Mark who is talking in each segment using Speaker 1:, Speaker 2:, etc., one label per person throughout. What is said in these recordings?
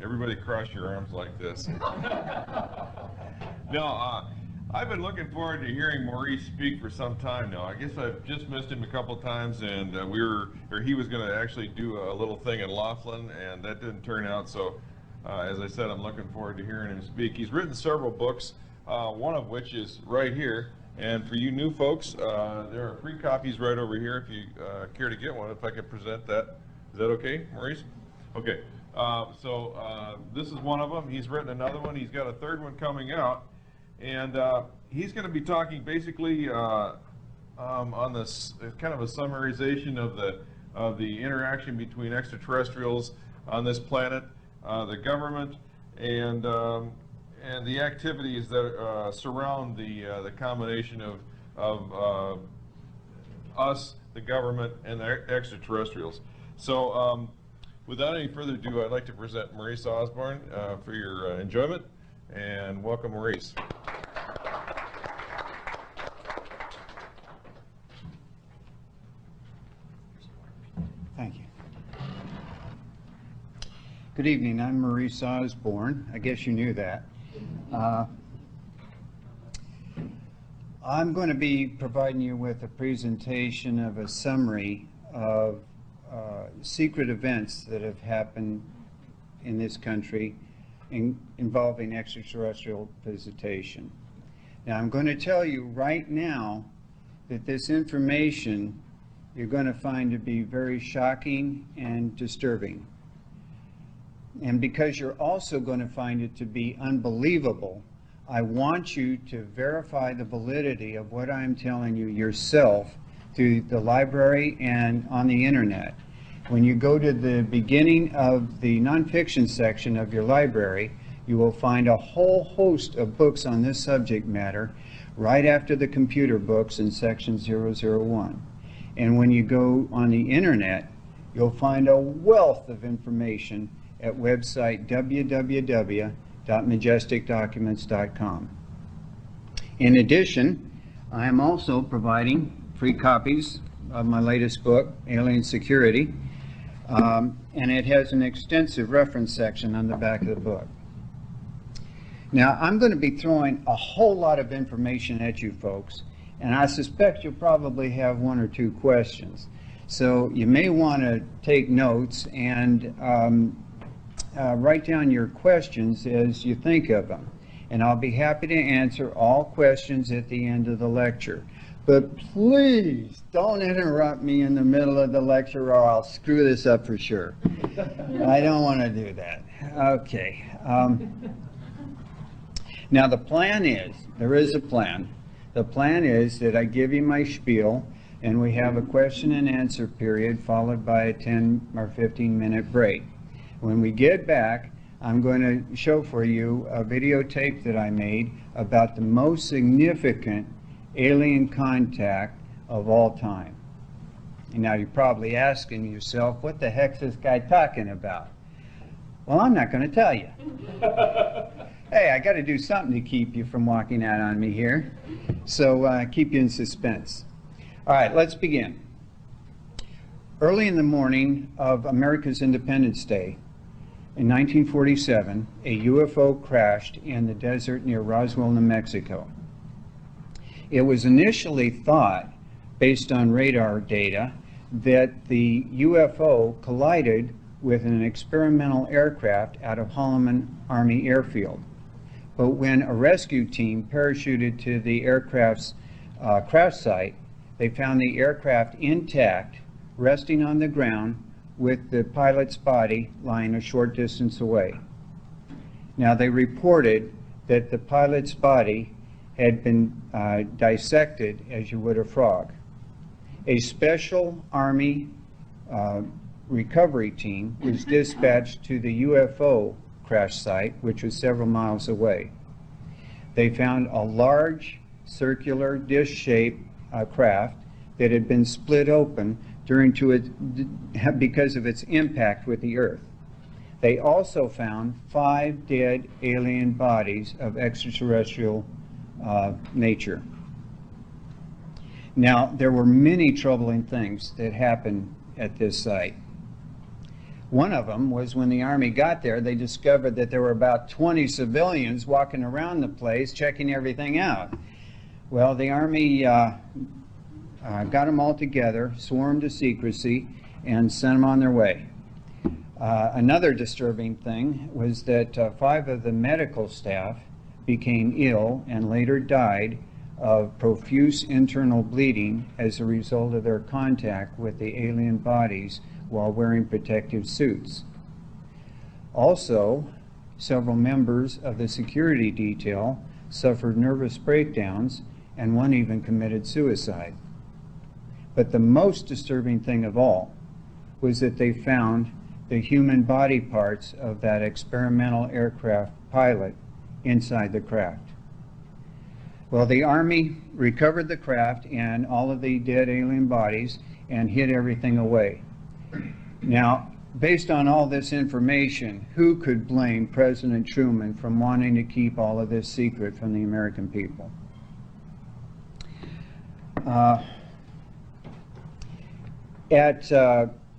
Speaker 1: Everybody cross your arms like this. No, I've been looking forward to hearing Maurice speak for some time now. I guess I've just missed him a couple times, and he was going to actually do a little thing in Laughlin, and that didn't turn out. So, as I said, I'm looking forward to hearing him speak. He's written several books, one of which is right here. And for you new folks, there are free copies right over here if you care to get one. If I could present that, is that okay, Maurice? Okay. This is one of them. He's written another one. He's got a third one coming out, and he's going to be talking basically on this kind of a summarization of the interaction between extraterrestrials on this planet, the government, and the activities that surround the combination of us, the government, and the extraterrestrials. So. Without any further ado, I'd like to present Maurice Osborn for your enjoyment, and welcome, Maurice.
Speaker 2: Thank you. Good evening. I'm Maurice Osborn. I guess you knew that. I'm going to be providing you with a presentation of a summary of secret events that have happened in this country involving extraterrestrial visitation. Now, I'm going to tell you right now that this information you're going to find to be very shocking and disturbing. And because you're also going to find it to be unbelievable, I want you to verify the validity of what I'm telling you yourself through the library and on the internet. When you go to the beginning of the nonfiction section of your library, you will find a whole host of books on this subject matter right after the computer books in section 001. And when you go on the internet, you'll find a wealth of information at website www.majesticdocuments.com. In addition, I am also providing free copies of my latest book, Alien Security, and it has an extensive reference section on the back of the book. Now, I'm going to be throwing a whole lot of information at you folks, and I suspect you'll probably have one or two questions. So you may want to take notes and write down your questions as you think of them. And I'll be happy to answer all questions at the end of the lecture. But please don't interrupt me in the middle of the lecture or I'll screw this up for sure. I don't want to do that. Okay. Now the plan is, there is a plan. The plan is that I give you my spiel and we have a question and answer period followed by a 10 or 15-minute break. When we get back, I'm going to show for you a videotape that I made about the most significant alien contact of all time. And now you're probably asking yourself, what the heck's this guy talking about? Well, I'm not going to tell you. Hey, I got to do something to keep you from walking out on me here. So keep you in suspense. All right, let's begin. Early in the morning of America's Independence Day, in 1947, a UFO crashed in the desert near Roswell, New Mexico. It was initially thought, based on radar data, that the UFO collided with an experimental aircraft out of Holloman Army Airfield. But when a rescue team parachuted to the aircraft's crash site, they found the aircraft intact, resting on the ground, with the pilot's body lying a short distance away. Now, they reported that the pilot's body had been dissected as you would a frog. A special Army recovery team was dispatched to the UFO crash site, which was several miles away. They found a large circular dish-shaped craft that had been split open because of its impact with the Earth. They also found 5 dead alien bodies of extraterrestrial nature. Now, there were many troubling things that happened at this site. One of them was when the Army got there, they discovered that there were about 20 civilians walking around the place checking everything out. Well, the Army got them all together, swore them to secrecy, and sent them on their way. Another disturbing thing was that 5 of the medical staff became ill and later died of profuse internal bleeding as a result of their contact with the alien bodies while wearing protective suits. Also, several members of the security detail suffered nervous breakdowns, and one even committed suicide. But the most disturbing thing of all was that they found the human body parts of that experimental aircraft pilot inside the craft. Well, the Army recovered the craft and all of the dead alien bodies and hid everything away. Now, based on all this information, who could blame President Truman from wanting to keep all of this secret from the American people? At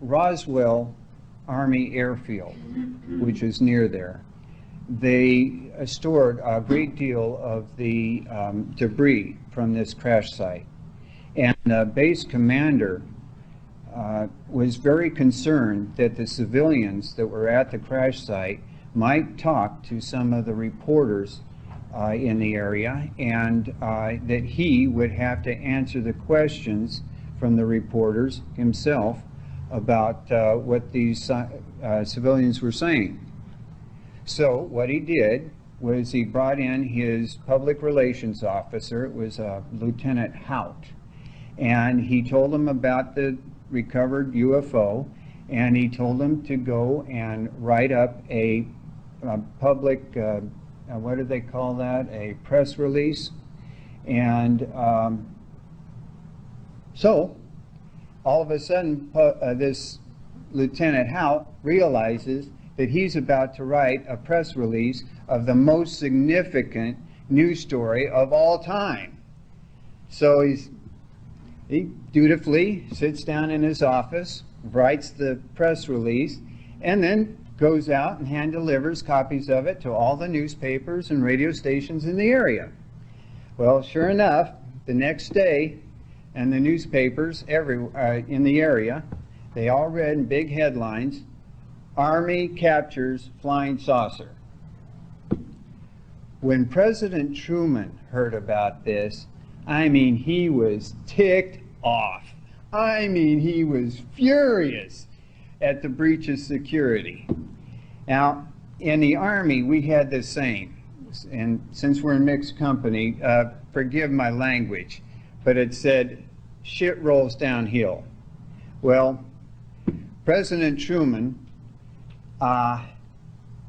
Speaker 2: Roswell Army Airfield, which is near there, they stored a great deal of the debris from this crash site. And the base commander was very concerned that the civilians that were at the crash site might talk to some of the reporters in the area, and that he would have to answer the questions from the reporters himself about what these civilians were saying. So what he did was he brought in his public relations officer. It was Lieutenant Hout, and he told him about the recovered UFO, and he told him to go and write up a public, what do they call that, a press release. And so all of a sudden this Lieutenant Hout realizes that he's about to write a press release of the most significant news story of all time. So he dutifully sits down in his office, writes the press release, and then goes out and hand delivers copies of it to all the newspapers and radio stations in the area. Well, sure enough, the next day, and the newspapers in the area, they all read in big headlines, "Army captures flying saucer." When President Truman heard about this, I mean, he was ticked off. I mean, he was furious at the breach of security. Now, in the Army, we had the same. And since we're in mixed company, forgive my language, but it said, "Shit rolls downhill." Well, President Truman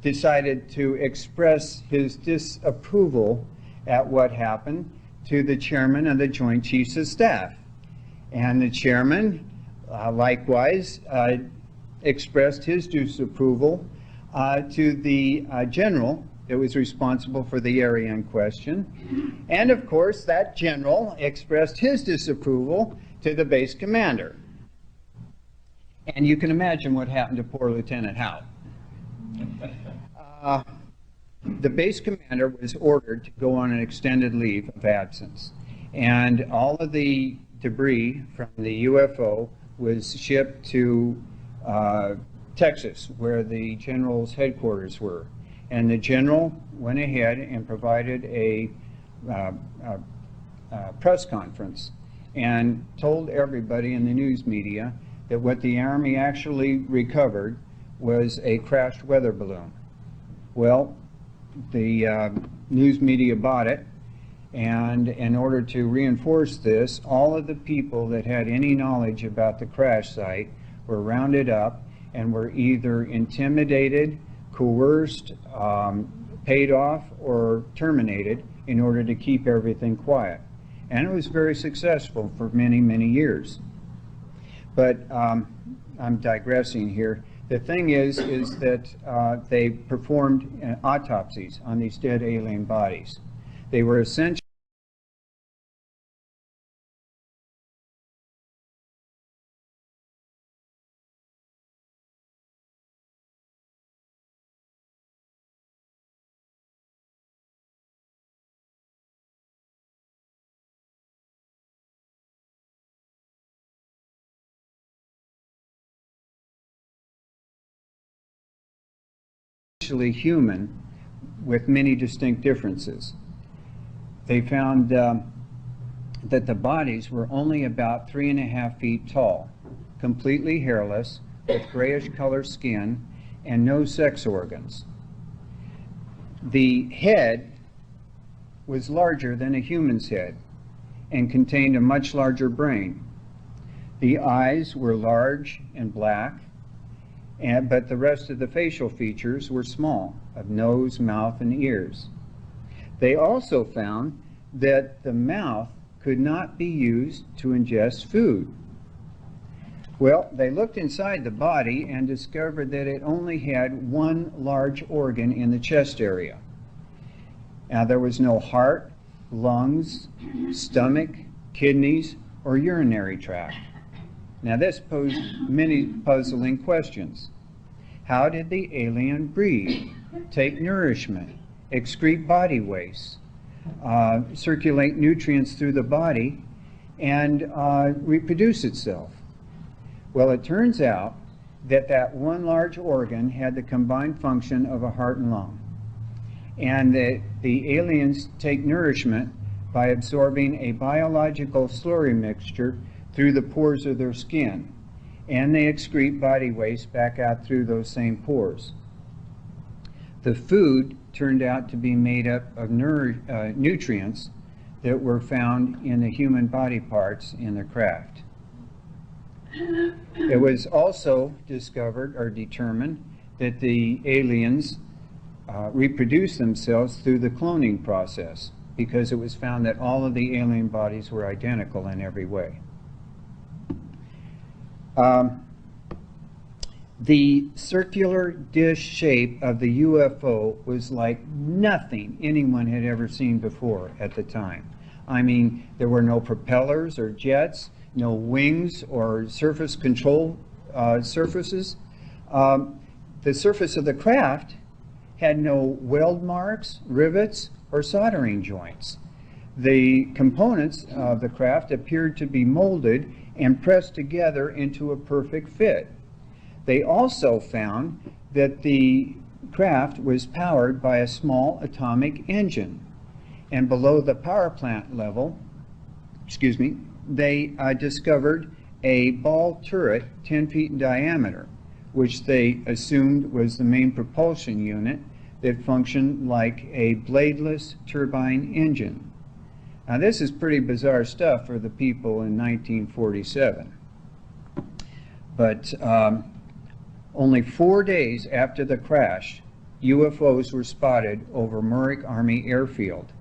Speaker 2: decided to express his disapproval at what happened to the chairman of the Joint Chiefs of Staff. And the chairman likewise expressed his disapproval to the general that was responsible for the area in question. And of course, that general expressed his disapproval to the base commander. And you can imagine what happened to poor Lieutenant Howe. The base commander was ordered to go on an extended leave of absence. And all of the debris from the UFO was shipped to Texas, where the general's headquarters were. And the general went ahead and provided a press conference and told everybody in the news media that what the Army actually recovered was a crashed weather balloon. Well, the news media bought it, and in order to reinforce this, all of the people that had any knowledge about the crash site were rounded up and were either intimidated, coerced, paid off, or terminated in order to keep everything quiet. And it was very successful for many, many years. But I'm digressing here. The thing is that they performed autopsies on these dead alien bodies. They were essentially essentially human with many distinct differences. They found that the bodies were only about 3.5 feet tall, completely hairless, with grayish color skin, and no sex organs. The head was larger than a human's head and contained a much larger brain. The eyes were large and black, but the rest of the facial features were small, of nose, mouth, and ears. They also found that the mouth could not be used to ingest food. Well, they looked inside the body and discovered that it only had one large organ in the chest area. Now, there was no heart, lungs, stomach, kidneys, or urinary tract. Now, this posed many puzzling questions. How did the alien breathe, take nourishment, excrete body waste, circulate nutrients through the body, and reproduce itself? Well, it turns out that that one large organ had the combined function of a heart and lung, and that the aliens take nourishment by absorbing a biological slurry mixture through the pores of their skin, and they excrete body waste back out through those same pores. The food turned out to be made up of nutrients that were found in the human body parts in the craft. It was also discovered or determined that the aliens reproduced themselves through the cloning process, because it was found that all of the alien bodies were identical in every way. The circular dish shape of the UFO was like nothing anyone had ever seen before at the time. I mean, there were no propellers or jets, no wings or surface control surfaces. The surface of the craft had no weld marks, rivets, or soldering joints. The components of the craft appeared to be molded and pressed together into a perfect fit. They also found that the craft was powered by a small atomic engine. And below the power plant level, they discovered a ball turret 10 feet in diameter, which they assumed was the main propulsion unit that functioned like a bladeless turbine engine. Now, this is pretty bizarre stuff for the people in 1947. But only 4 days after the crash, UFOs were spotted over Murik Army Airfield,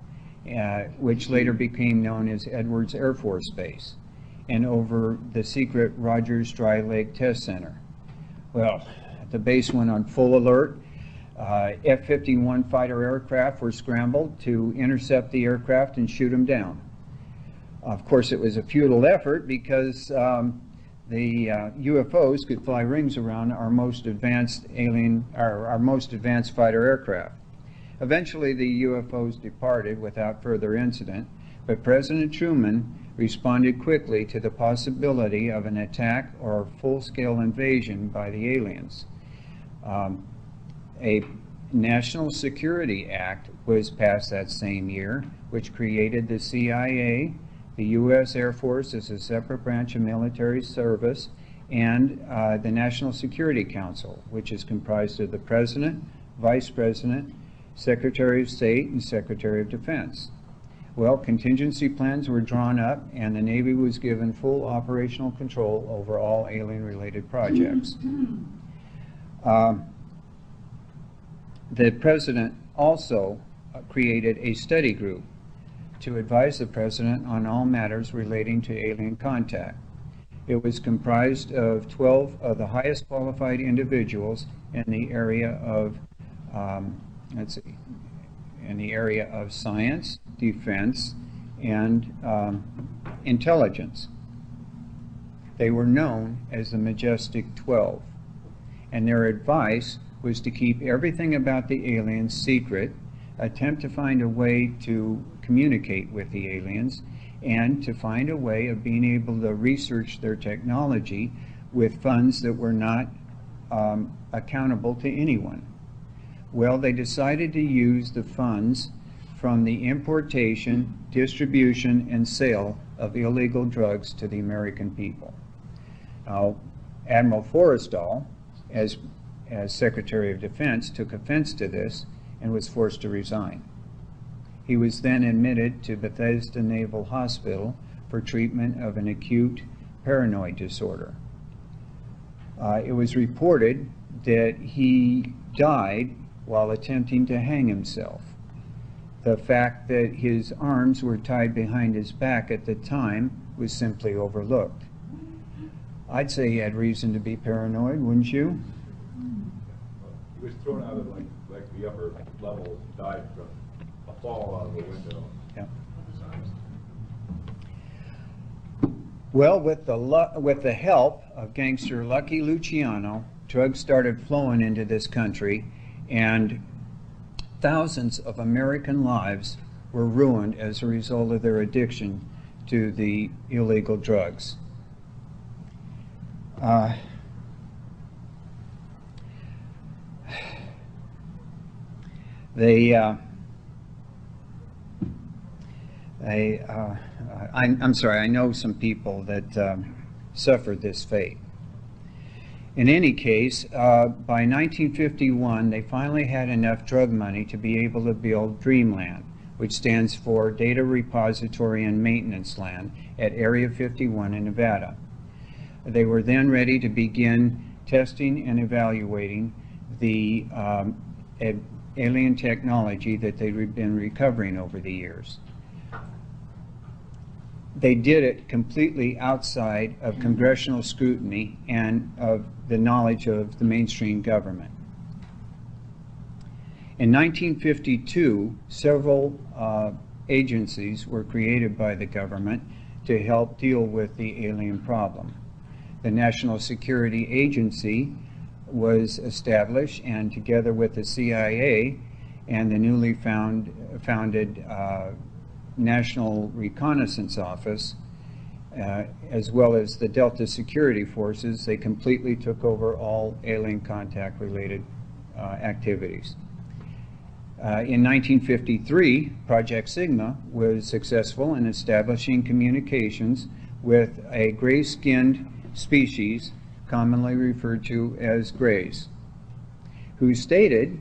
Speaker 2: which later became known as Edwards Air Force Base, and over the secret Rogers Dry Lake Test Center. Well, the base went on full alert. F-51 fighter aircraft were scrambled to intercept the aircraft and shoot them down. Of course, it was a futile effort because the UFOs could fly rings around our most advanced fighter aircraft. Eventually, the UFOs departed without further incident, but President Truman responded quickly to the possibility of an attack or full-scale invasion by the aliens. A National Security Act was passed that same year, which created the CIA, the U.S. Air Force as a separate branch of military service, and the National Security Council, which is comprised of the President, Vice President, Secretary of State, and Secretary of Defense. Well, contingency plans were drawn up, and the Navy was given full operational control over all alien-related projects. The President also created a study group to advise the President on all matters relating to alien contact. It was comprised of 12 of the highest qualified individuals in the area of, science, defense, and intelligence. They were known as the Majestic 12, and their advice was to keep everything about the aliens secret, attempt to find a way to communicate with the aliens, and to find a way of being able to research their technology with funds that were not accountable to anyone. Well, they decided to use the funds from the importation, distribution, and sale of illegal drugs to the American people. Now, Admiral Forrestal, as Secretary of Defense, took offense to this and was forced to resign. He was then admitted to Bethesda Naval Hospital for treatment of an acute paranoid disorder. It was reported that he died while attempting to hang himself. The fact that his arms were tied behind his back at the time was simply overlooked. I'd say he had reason to be paranoid, wouldn't you?
Speaker 3: He was thrown out of like the upper level, died from a fall out of the window.
Speaker 2: Yeah. Well, with the help of gangster Lucky Luciano, drugs started flowing into this country, and thousands of American lives were ruined as a result of their addiction to the illegal drugs. I'm sorry, I know some people that suffered this fate. In any case, by 1951, they finally had enough drug money to be able to build Dreamland, which stands for Data Repository and Maintenance Land, at Area 51 in Nevada. They were then ready to begin testing and evaluating the alien technology that they'd been recovering over the years. They did it completely outside of congressional scrutiny and of the knowledge of the mainstream government. In 1952, several agencies were created by the government to help deal with the alien problem. The National Security Agency was established, and together with the CIA and the newly founded National Reconnaissance Office, as well as the Delta Security Forces, they completely took over all alien contact related activities. In 1953, Project Sigma was successful in establishing communications with a gray-skinned species commonly referred to as Greys, who stated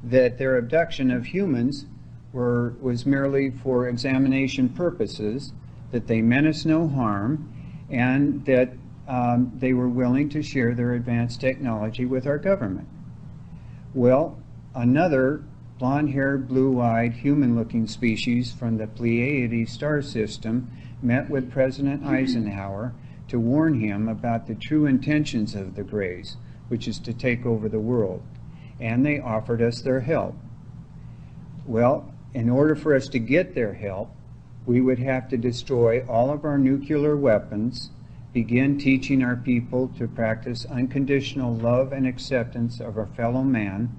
Speaker 2: that their abduction of humans was merely for examination purposes, that they meant us no harm, and that they were willing to share their advanced technology with our government. Well, another blonde-haired, blue-eyed, human-looking species from the Pleiades star system met with President Eisenhower to warn him about the true intentions of the Greys, which is to take over the world, and they offered us their help. Well, in order for us to get their help, we would have to destroy all of our nuclear weapons, begin teaching our people to practice unconditional love and acceptance of our fellow man,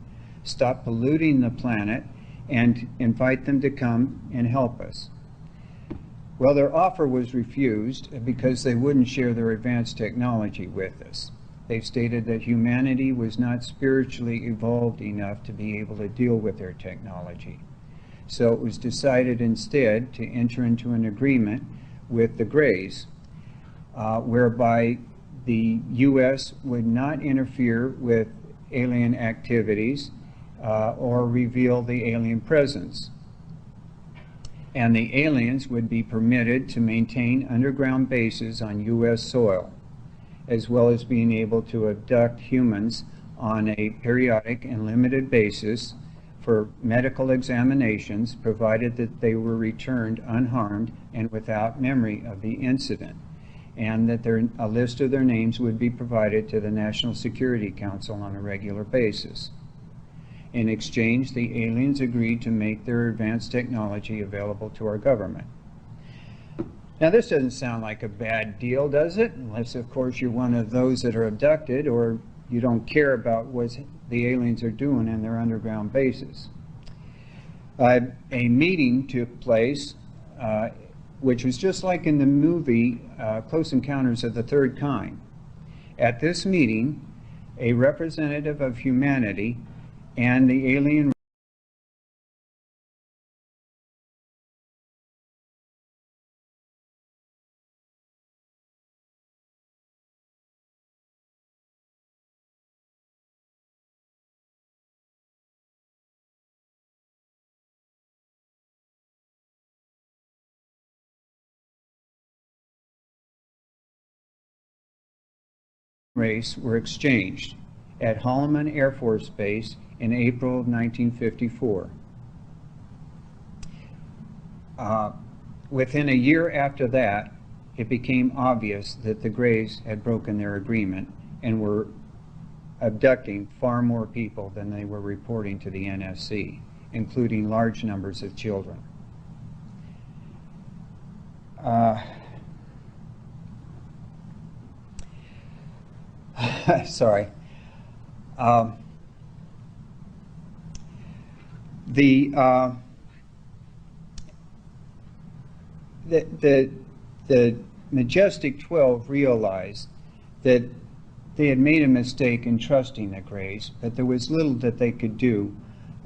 Speaker 2: stop polluting the planet, and invite them to come and help us. Well, their offer was refused because they wouldn't share their advanced technology with us. They stated that humanity was not spiritually evolved enough to be able to deal with their technology. So it was decided instead to enter into an agreement with the Greys, whereby the U.S. would not interfere with alien activities or reveal the alien presence. And the aliens would be permitted to maintain underground bases on U.S. soil, as well as being able to abduct humans on a periodic and limited basis for medical examinations, provided that they were returned unharmed and without memory of the incident, and that a list of their names would be provided to the National Security Council on a regular basis. In exchange, the aliens agreed to make their advanced technology available to our government. Now, this doesn't sound like a bad deal, does it? Unless, of course, you're one of those that are abducted, or you don't care about what the aliens are doing in their underground bases. A meeting took place, which was just like in the movie Close Encounters of the Third Kind. At this meeting, a representative of humanity and the alien race were exchanged at Holloman Air Force Base in April of 1954. Within a year after that, it became obvious that the Greys had broken their agreement and were abducting far more people than they were reporting to the NSC, including large numbers of children. Sorry. The Majestic 12 realized that they had made a mistake in trusting the Greys, but there was little that they could do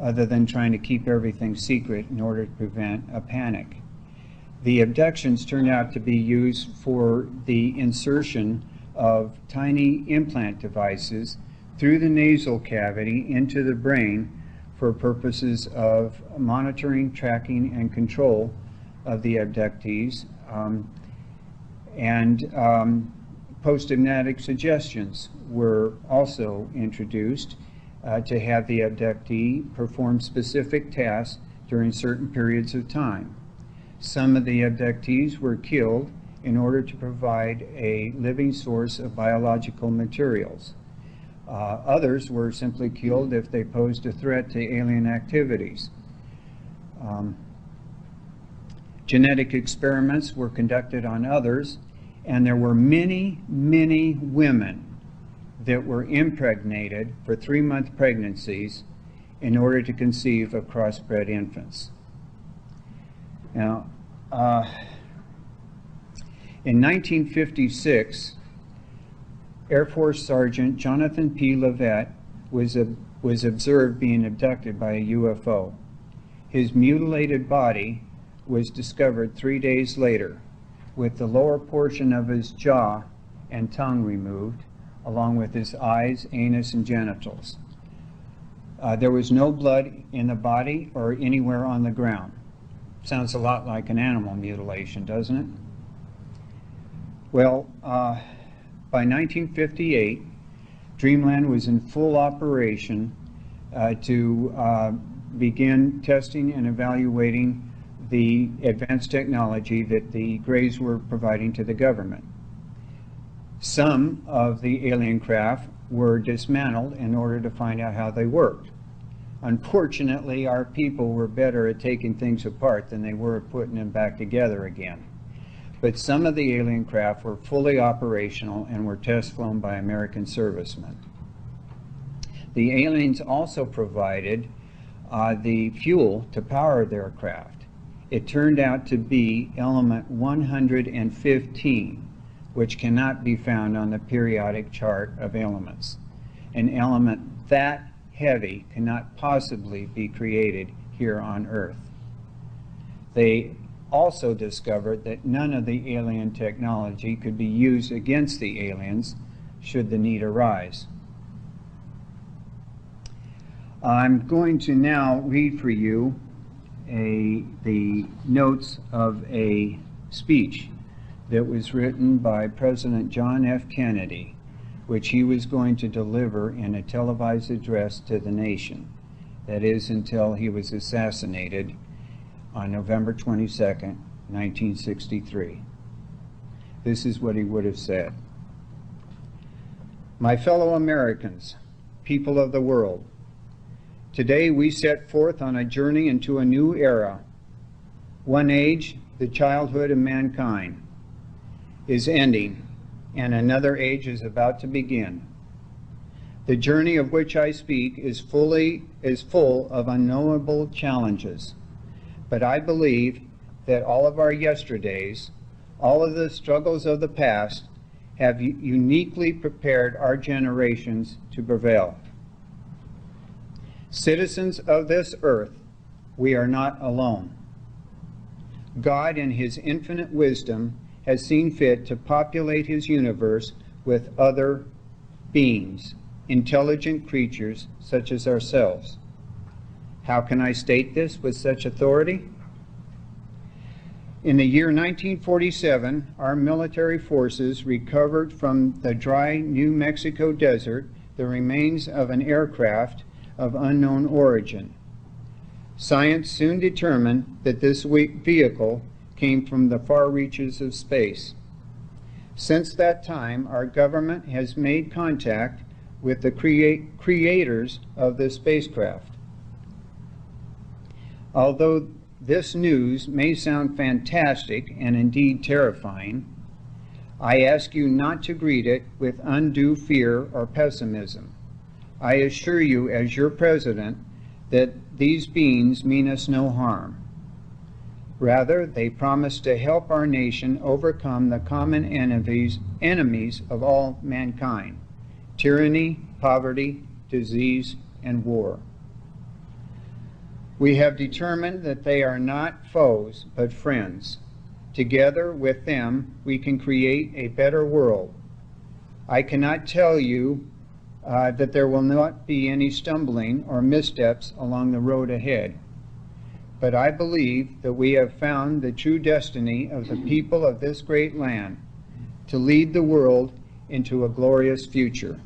Speaker 2: other than trying to keep everything secret in order to prevent a panic. The abductions turned out to be used for the insertion of tiny implant devices through the nasal cavity into the brain for purposes of monitoring, tracking, and control of the abductees, post-hypnotic suggestions were also introduced to have the abductee perform specific tasks during certain periods of time. Some of the abductees were killed in order to provide a living source of biological materials. Others were simply killed if they posed a threat to alien activities. Genetic experiments were conducted on others, and there were many, many women that were impregnated for 3-month pregnancies in order to conceive of crossbred infants. Now, in 1956, Air Force Sergeant Jonathan P. Levet was observed being abducted by a UFO. His mutilated body was discovered 3 days later, with the lower portion of his jaw and tongue removed, along with his eyes, anus, and genitals. There was no blood in the body or anywhere on the ground. Sounds a lot like an animal mutilation, doesn't it? Well, by 1958, Dreamland was in full operation to begin testing and evaluating the advanced technology that the Greys were providing to the government. Some of the alien craft were dismantled in order to find out how they worked. Unfortunately, our people were better at taking things apart than they were at putting them back together again. But some of the alien craft were fully operational and were test flown by American servicemen. The aliens also provided the fuel to power their craft. It turned out to be element 115, which cannot be found on the periodic chart of elements. An element that heavy cannot possibly be created here on Earth. They also discovered that none of the alien technology could be used against the aliens should the need arise. I'm going to now read for you the notes of a speech that was written by President John F. Kennedy, which he was going to deliver in a televised address to the nation. That is, until he was assassinated on November 22nd, 1963. This is what he would have said. My fellow Americans, people of the world, today we set forth on a journey into a new era. One age, the childhood of mankind, is ending, and another age is about to begin. The journey of which I speak is full of unknowable challenges, but I believe that all of our yesterdays, all of the struggles of the past, have uniquely prepared our generations to prevail. Citizens of this earth, we are not alone. God, in his infinite wisdom, has seen fit to populate his universe with other beings, intelligent creatures such as ourselves. How can I state this with such authority? In the year 1947, our military forces recovered from the dry New Mexico desert the remains of an aircraft of unknown origin. Science soon determined that this vehicle came from the far reaches of space. Since that time, our government has made contact with the creators of this spacecraft. Although this news may sound fantastic and indeed terrifying, I ask you not to greet it with undue fear or pessimism. I assure you, as your president, that these beings mean us no harm. Rather, they promise to help our nation overcome the common enemies of all mankind: tyranny, poverty, disease, and war. We have determined that they are not foes, but friends. Together with them, we can create a better world. I cannot tell you that there will not be any stumbling or missteps along the road ahead. But I believe that we have found the true destiny of the people of this great land, to lead the world into a glorious future.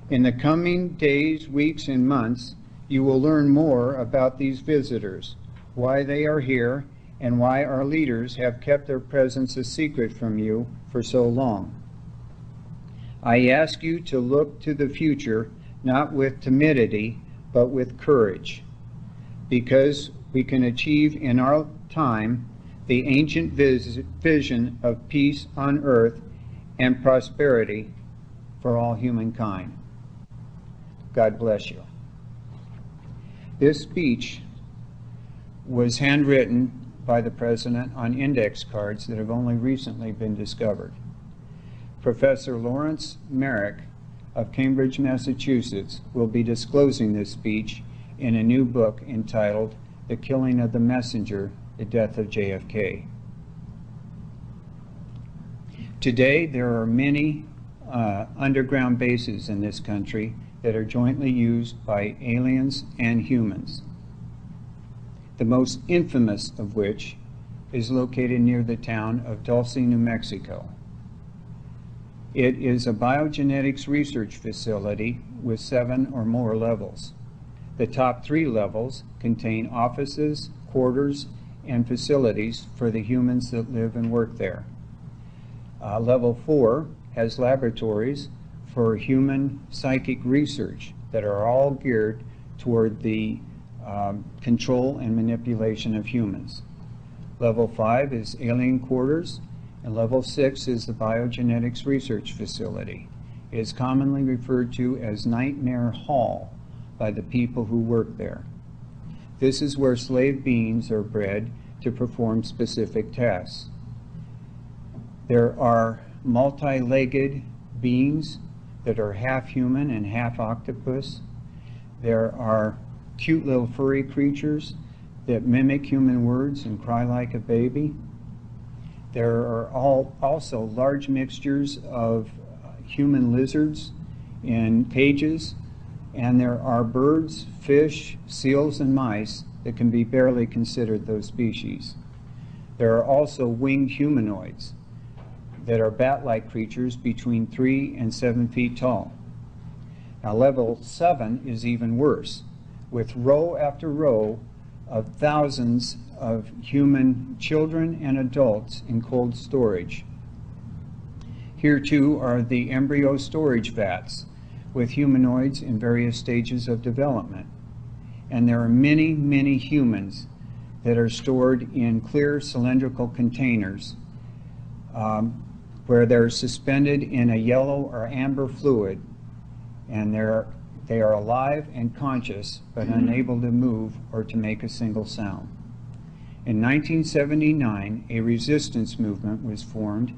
Speaker 2: In the coming days, weeks, and months, you will learn more about these visitors, why they are here, and why our leaders have kept their presence a secret from you for so long. I ask you to look to the future not with timidity, but with courage, because we can achieve in our time the ancient vision of peace on earth and prosperity for all humankind. God bless you. This speech was handwritten by the President on index cards that have only recently been discovered. Professor Lawrence Merrick of Cambridge, Massachusetts, will be disclosing this speech in a new book entitled The Killing of the Messenger, The Death of JFK. Today, there are many underground bases in this country that are jointly used by aliens and humans. The most infamous of which is located near the town of Dulce, New Mexico. It is a biogenetics research facility with 7 or more levels. The top 3 levels contain offices, quarters, and facilities for the humans that live and work there. Level 4 has laboratories for human psychic research that are all geared toward the control and manipulation of humans. Level 5 is alien quarters, and level 6 is the biogenetics research facility. It is commonly referred to as Nightmare Hall by the people who work there. This is where slave beings are bred to perform specific tasks. There are multi-legged beings that are half human and half octopus. There are cute little furry creatures that mimic human words and cry like a baby. There are also large mixtures of human lizards in cages, and there are birds, fish, seals, and mice that can be barely considered those species. There are also winged humanoids that are bat-like creatures between 3 and 7 feet tall. Now, level 7 is even worse, with row after row of thousands of human children and adults in cold storage. Here too are the embryo storage vats with humanoids in various stages of development. And there are many, many humans that are stored in clear cylindrical containers where they're suspended in a yellow or amber fluid, and they are alive and conscious but unable to move or to make a single sound. In 1979, a resistance movement was formed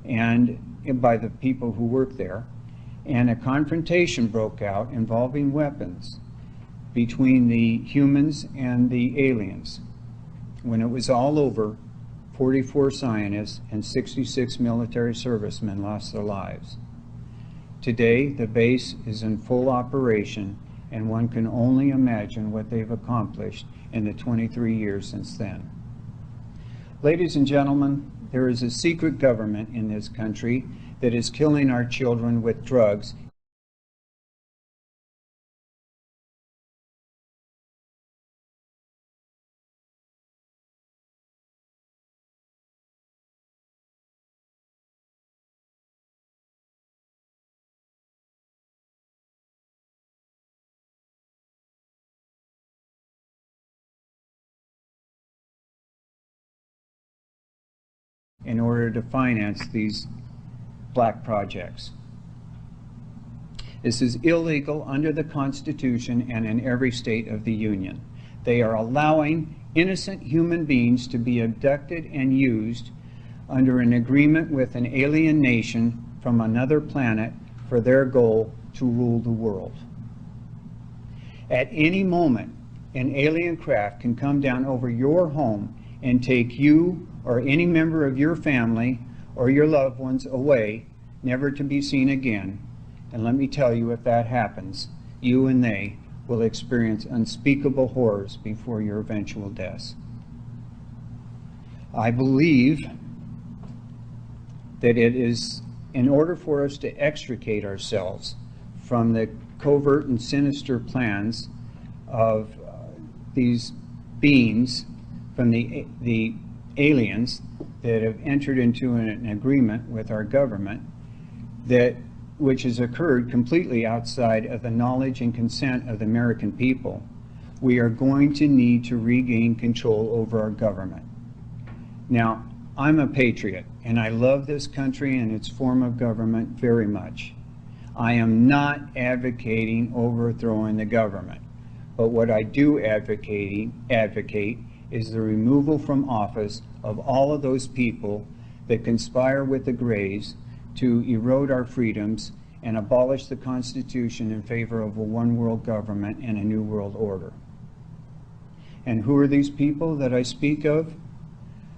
Speaker 2: by the people who work there, and a confrontation broke out involving weapons between the humans and the aliens. When it was all over, 44 scientists and 66 military servicemen lost their lives. Today, the base is in full operation, and one can only imagine what they've accomplished in the 23 years since then. Ladies and gentlemen, there is a secret government in this country that is killing our children with drugs. In order to finance these black projects. This is illegal under the Constitution and in every state of the Union. They are allowing innocent human beings to be abducted and used under an agreement with an alien nation from another planet for their goal to rule the world. At any moment, an alien craft can come down over your home and take you or any member of your family or your loved ones away, never to be seen again. And let me tell you, if that happens, you and they will experience unspeakable horrors before your eventual deaths. I believe that it is in order for us to extricate ourselves from the covert and sinister plans of these beings from the aliens that have entered into an agreement with our government which has occurred completely outside of the knowledge and consent of the American people, we are going to need to regain control over our government. Now, I'm a patriot, and I love this country and its form of government very much. I am not advocating overthrowing the government, but what I do advocate is the removal from office of all of those people that conspire with the Greys to erode our freedoms and abolish the Constitution in favor of a one world government and a new world order. And who are these people that I speak of?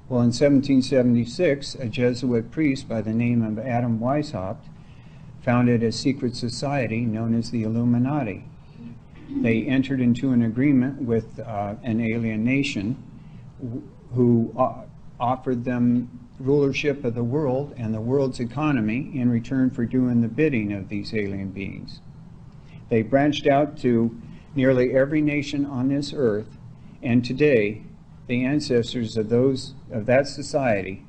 Speaker 2: Well, in 1776, a Jesuit priest by the name of Adam Weishaupt founded a secret society known as the Illuminati. They entered into an agreement with an alien nation who offered them rulership of the world and the world's economy in return for doing the bidding of these alien beings. They branched out to nearly every nation on this earth, and today the ancestors of that society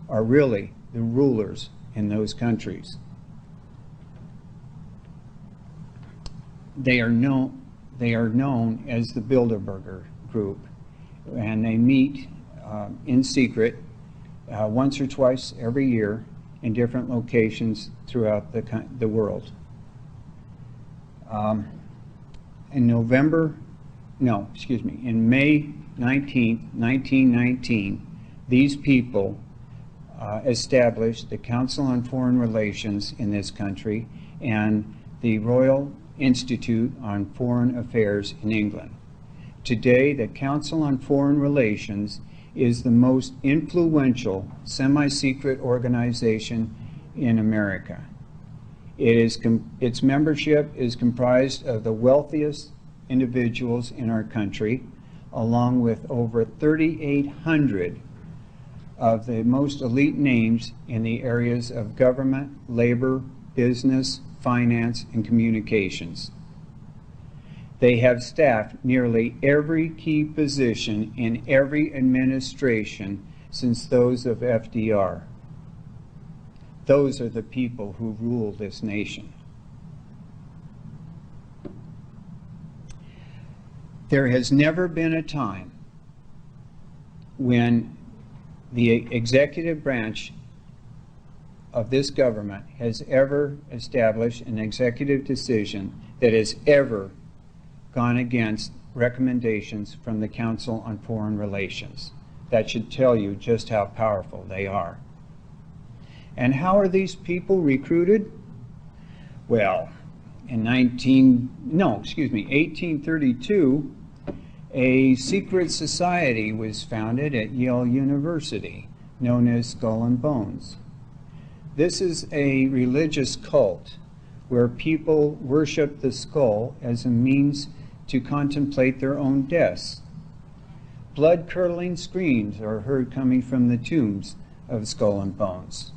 Speaker 2: are really the rulers in those countries. They are known as the Bilderberger group, and they meet in secret once or twice every year in different locations throughout the world. In May 19, 1919, these people established the Council on Foreign Relations in this country and the Royal Institute on Foreign Affairs in England. Today, the Council on Foreign Relations is the most influential semi-secret organization in America. Its membership is comprised of the wealthiest individuals in our country, along with over 3,800 of the most elite names in the areas of government, labor, business, finance, and communications. They have staffed nearly every key position in every administration since those of FDR. Those are the people who rule this nation. There has never been a time when the executive branch of this government has ever established an executive decision that has ever gone against recommendations from the Council on Foreign Relations. That should tell you just how powerful they are. And how are these people recruited? Well, in 1832, a secret society was founded at Yale University known as Skull and Bones. This is a religious cult where people worship the skull as a means to contemplate their own deaths. Blood-curdling screams are heard coming from the tombs of Skull and Bones.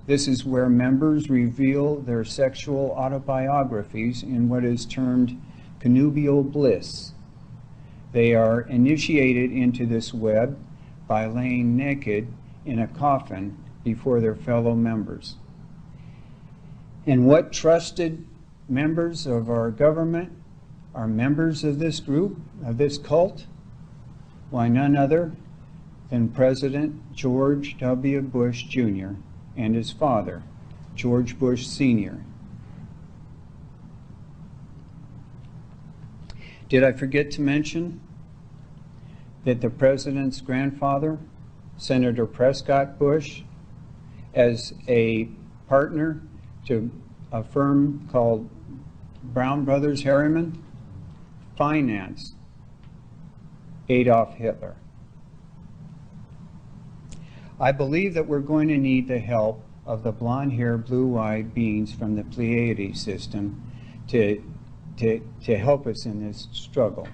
Speaker 2: This is where members reveal their sexual autobiographies in what is termed connubial bliss. They are initiated into this web by laying naked in a coffin before their fellow members. And what trusted members of our government are members of this group, of this cult? Why, none other than President George W. Bush Jr. and his father, George Bush Sr. Did I forget to mention that the president's grandfather, Senator Prescott Bush, as a partner to a firm called Brown Brothers Harriman, financed Adolf Hitler? I believe that we're going to need the help of the blonde-haired, blue-eyed beings from the Pleiades system to help us in this struggle.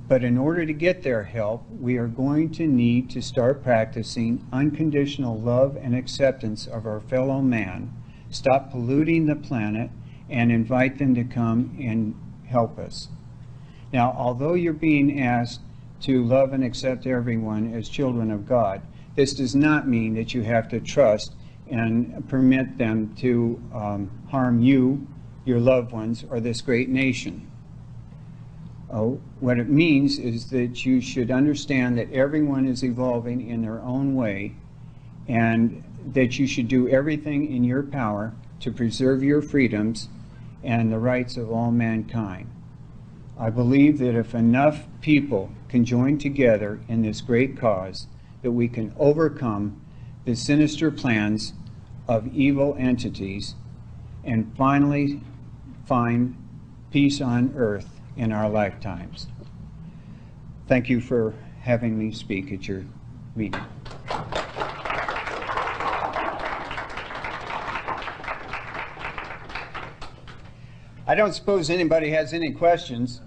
Speaker 2: But in order to get their help, we are going to need to start practicing unconditional love and acceptance of our fellow man, stop polluting the planet, and invite them to come and help us. Now, although you're being asked to love and accept everyone as children of God, this does not mean that you have to trust and permit them to harm you, your loved ones, or this great nation. What it means is that you should understand that everyone is evolving in their own way, and that you should do everything in your power to preserve your freedoms and the rights of all mankind. I believe that if enough people can join together in this great cause, that we can overcome the sinister plans of evil entities and finally find peace on earth in our lifetimes. Thank you for having me speak at your meeting. I don't suppose anybody has any questions.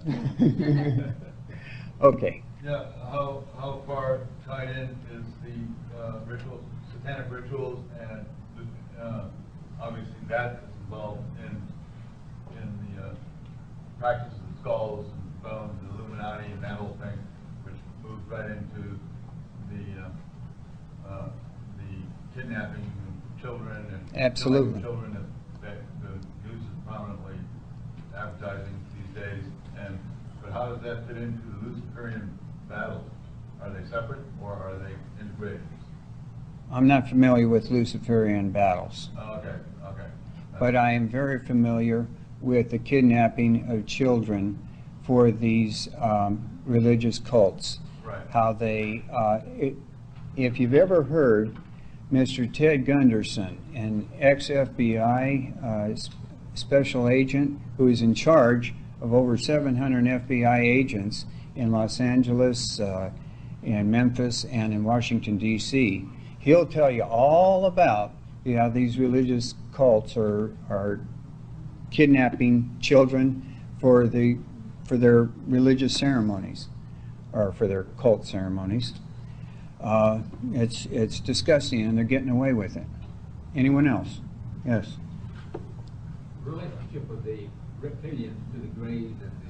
Speaker 2: Okay.
Speaker 4: Yeah, how far tied in is the rituals, satanic rituals, and obviously that is involved in the practice of skulls and bones, the Illuminati, and that whole thing, which moves right into the kidnapping of children and
Speaker 2: Absolutely.
Speaker 4: killing children that the news is prominently advertising these days. But how does that fit into the Luciferian battles? Are they separate or are they integrated?
Speaker 2: I'm not familiar with Luciferian battles,
Speaker 4: Okay.
Speaker 2: but I am very familiar with the kidnapping of children for these religious cults.
Speaker 4: Right.
Speaker 2: How they, if you've ever heard Mr. Ted Gunderson, an ex-FBI special agent who is in charge of over 700 FBI agents in Los Angeles, in Memphis, and in Washington, D.C., he'll tell you all about how these religious cults are kidnapping children for their religious ceremonies, or for their cult ceremonies. It's disgusting, and they're getting away with it. Anyone else? Yes.
Speaker 5: Relationship of the reptilians to the Greys and the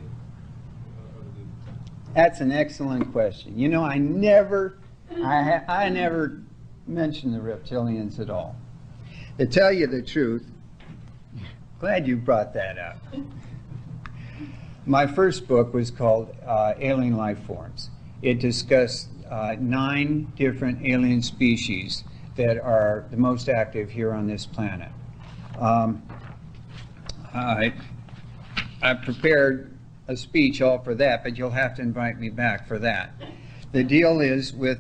Speaker 2: That's an excellent question. You know, I never mentioned the reptilians at all. To tell you the truth, glad you brought that up. My first book was called Alien Life Forms. It discussed 9 different alien species that are the most active here on this planet. I prepared a speech all for that, but you'll have to invite me back for that. The deal is with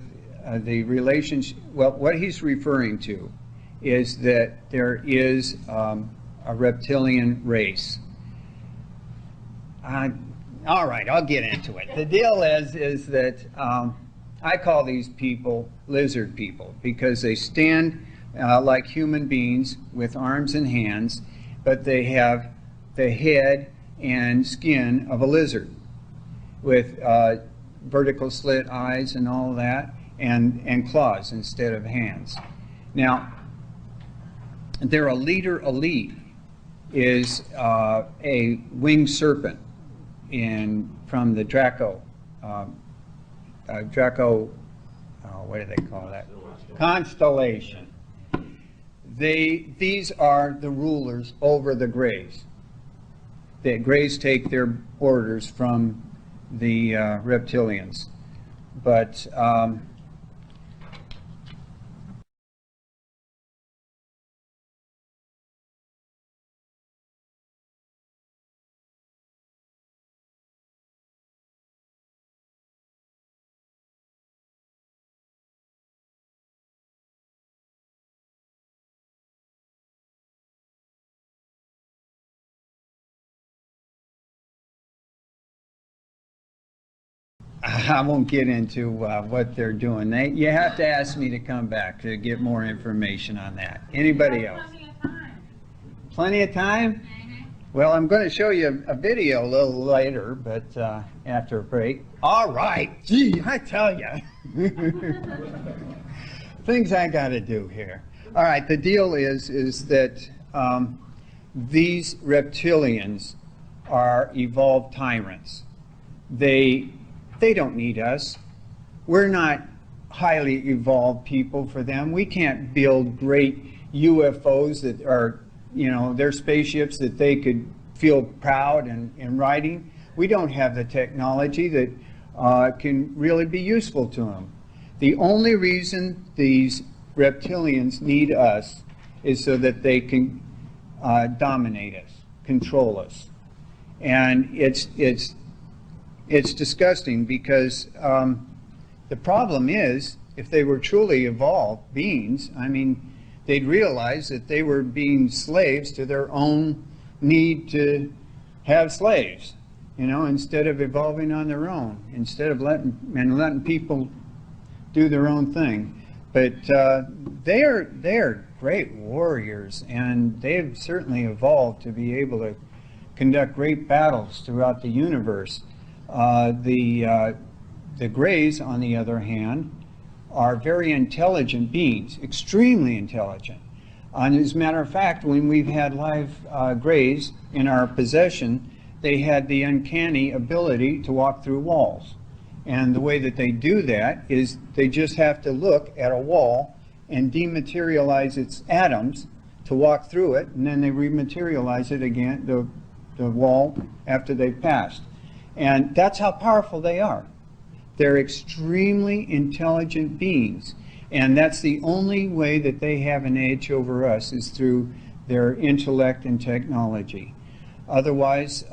Speaker 2: the relationship, well, what he's referring to is that there is a a reptilian race. All right, I'll get into it. The deal is that I call these people lizard people because they stand like human beings with arms and hands, but they have the head and skin of a lizard with vertical slit eyes and all that, and claws instead of hands. Now, their leader elite is a winged serpent from the Draco, what do they call that? Constellation. These are the rulers over the Greys. The Greys take their orders from the reptilians. But I won't get into what they're doing. You have to ask me to come back to get more information on that. Anybody else?
Speaker 6: Plenty of time.
Speaker 2: Plenty of time?
Speaker 6: Mhm.
Speaker 2: Well, I'm going to show you a video a little later, but after a break. All right. Gee, I tell you. Things I got to do here. All right, the deal is that these reptilians are evolved tyrants. They don't need us. We're not highly evolved people for them. We can't build great UFOs that are, they're spaceships that they could feel proud in riding. We don't have the technology that can really be useful to them. The only reason these reptilians need us is so that they can dominate us, control us. And it's disgusting because the problem is, if they were truly evolved beings, they'd realize that they were being slaves to their own need to have slaves, instead of evolving on their own, instead of letting people do their own thing. But they're great warriors, and they've certainly evolved to be able to conduct great battles throughout the universe. The Greys, on the other hand, are very intelligent beings, extremely intelligent. And as a matter of fact, when we've had live Greys in our possession, they had the uncanny ability to walk through walls. And the way that they do that is they just have to look at a wall and dematerialize its atoms to walk through it, and then they rematerialize it again, the wall, after they've passed. And that's how powerful they are. They're extremely intelligent beings. And that's the only way that they have an edge over us, is through their intellect and technology. Otherwise,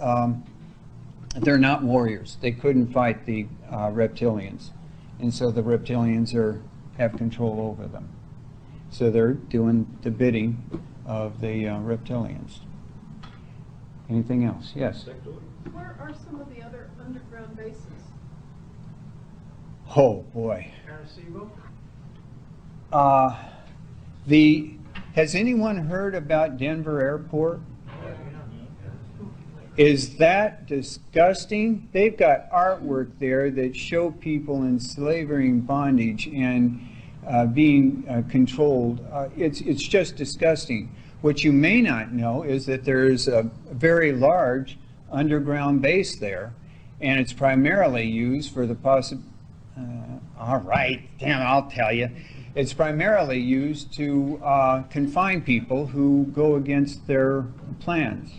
Speaker 2: they're not warriors. They couldn't fight the reptilians. And so the reptilians have control over them. So they're doing the bidding of the reptilians. Anything else? Yes?
Speaker 7: Where are some of the other underground bases?
Speaker 2: Oh, boy. Has anyone heard about Denver Airport? Is that disgusting? They've got artwork there that show people in slavery and bondage and being controlled. It's just disgusting. What you may not know is that there's a very large underground base there, and it's primarily used for the all right, damn, I'll tell you. It's primarily used to confine people who go against their plans.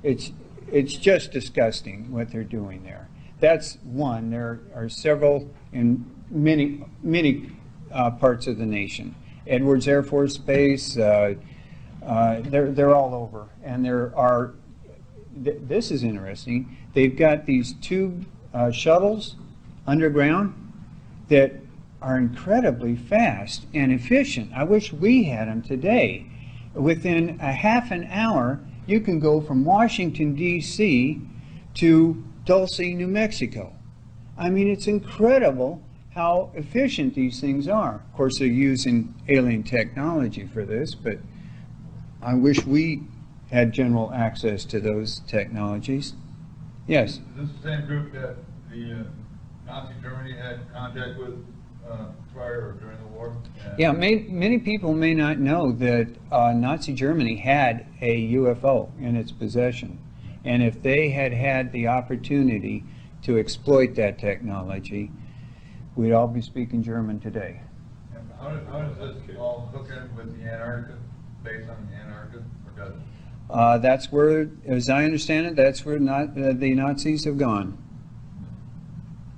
Speaker 2: It's just disgusting what they're doing there. That's one. There are several in many parts of the nation. Edwards Air Force Base, they're all over. And there are, this is interesting, they've got these tube shuttles underground that are incredibly fast and efficient. I wish we had them today. within a half an hour, you can go from Washington, D.C. to Dulce, New Mexico. I mean, it's incredible how efficient these things are. Of course, they're using alien technology for this, but I wish we had general access to those technologies. Yes?
Speaker 4: Is this the same group that the Nazi Germany had contact with prior or during the war?
Speaker 2: Yeah, many people may not know that Nazi Germany had a UFO in its possession. And if they had had the opportunity to exploit that technology, we'd all be speaking German today.
Speaker 4: And how does this all hook in with the Antarctica, based on the Antarctica, or does it?
Speaker 2: That's where, as I understand it, that's where the Nazis have gone.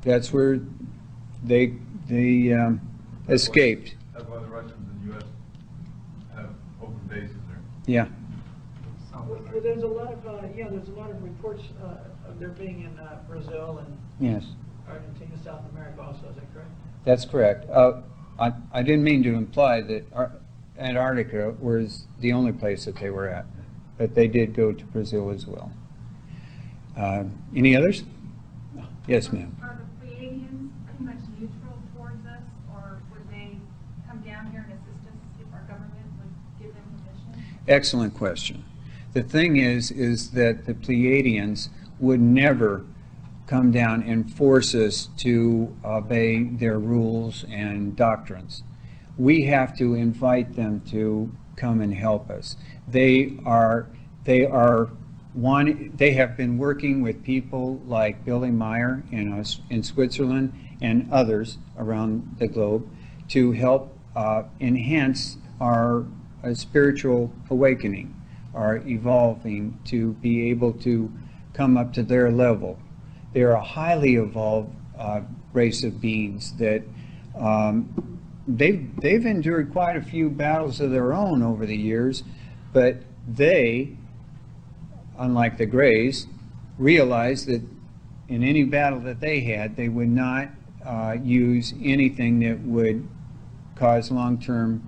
Speaker 2: That's where they escaped.
Speaker 4: That's why the Russians and the U.S. have open bases there.
Speaker 2: Yeah.
Speaker 6: Well, there's a lot of, there's a lot of reports of there being in Brazil and
Speaker 2: Yes,
Speaker 6: Argentina, South America also, is that correct?
Speaker 2: that's correct. I didn't mean to imply that Antarctica was the only place that they were at, but they did go to Brazil as well. Any others? Yes, ma'am.
Speaker 8: Are the Pleiadians pretty much neutral towards us, or would they come down here and assist us if our government would give them permission?
Speaker 2: Excellent question. The thing is that the Pleiadians would never come down and force us to obey their rules and doctrines. We have to invite them to come and help us. They have been working with people like Billy Meyer in Switzerland and others around the globe to help enhance our spiritual awakening, our evolving to be able to come up to their level. They're a highly evolved race of beings that they've endured quite a few battles of their own over the years, but they, unlike the Greys, realized that in any battle that they had, they would not use anything that would cause long-term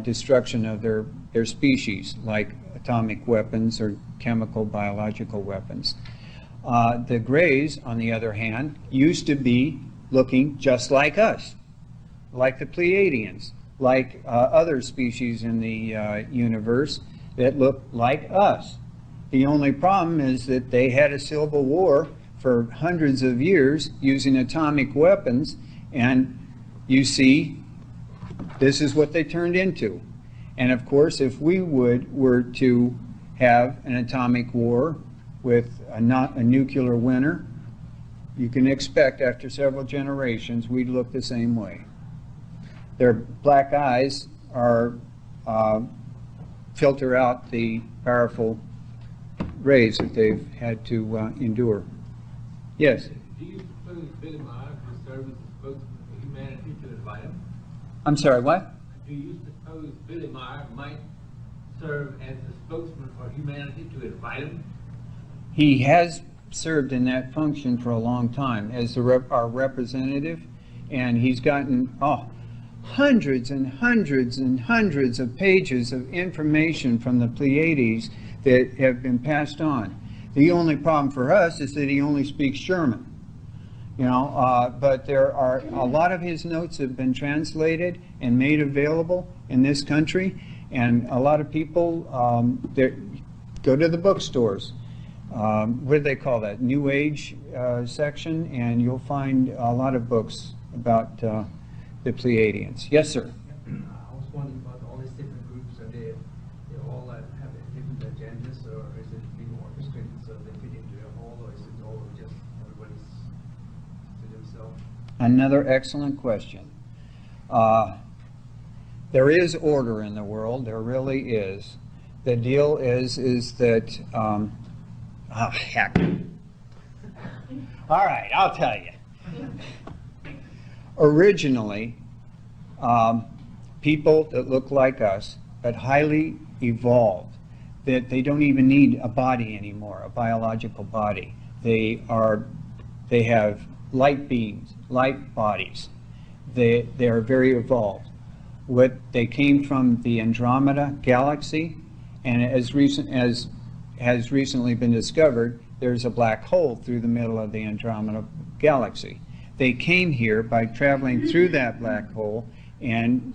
Speaker 2: destruction of their species, like atomic weapons or chemical, biological weapons. The Greys, on the other hand, used to be looking just like us, like the Pleiadians, like other species in the universe that look like us. The only problem is that they had a civil war for hundreds of years using atomic weapons, and you see, this is what they turned into. And of course, if we were to have an atomic war with a nuclear winter, you can expect after several generations we'd look the same way. Their black eyes are filter out the powerful rays that they've had to endure. Yes?
Speaker 5: Do you suppose Billy Meyer could serve as a spokesman for humanity to invite him?
Speaker 2: I'm sorry, what?
Speaker 5: Do you suppose Billy Meyer might serve as the spokesman for humanity to invite him?
Speaker 2: He has served in that function for a long time as our representative, and he's gotten hundreds and hundreds and hundreds of pages of information from the Pleiades that have been passed on. The only problem for us is that he only speaks German. But there are a lot of his notes have been translated and made available in this country, and a lot of people go to the bookstores. What do they call that? New Age section, and you'll find a lot of books about the Pleiadians. Yes, sir.
Speaker 5: I was wondering about all these different groups. Are they all have different agendas, or is it being orchestrated so they fit into a whole, or is it all just everybody's to themselves?
Speaker 2: Another excellent question. There is order in the world. There really is. The deal is that heck. All right, I'll tell you. Originally, people that look like us, but highly evolved, that they don't even need a body anymore, a biological body. They have light beings, light bodies. They are very evolved. what they came from the Andromeda galaxy, and as recent as has recently been discovered, there's a black hole through the middle of the Andromeda galaxy. They came here by traveling through that black hole and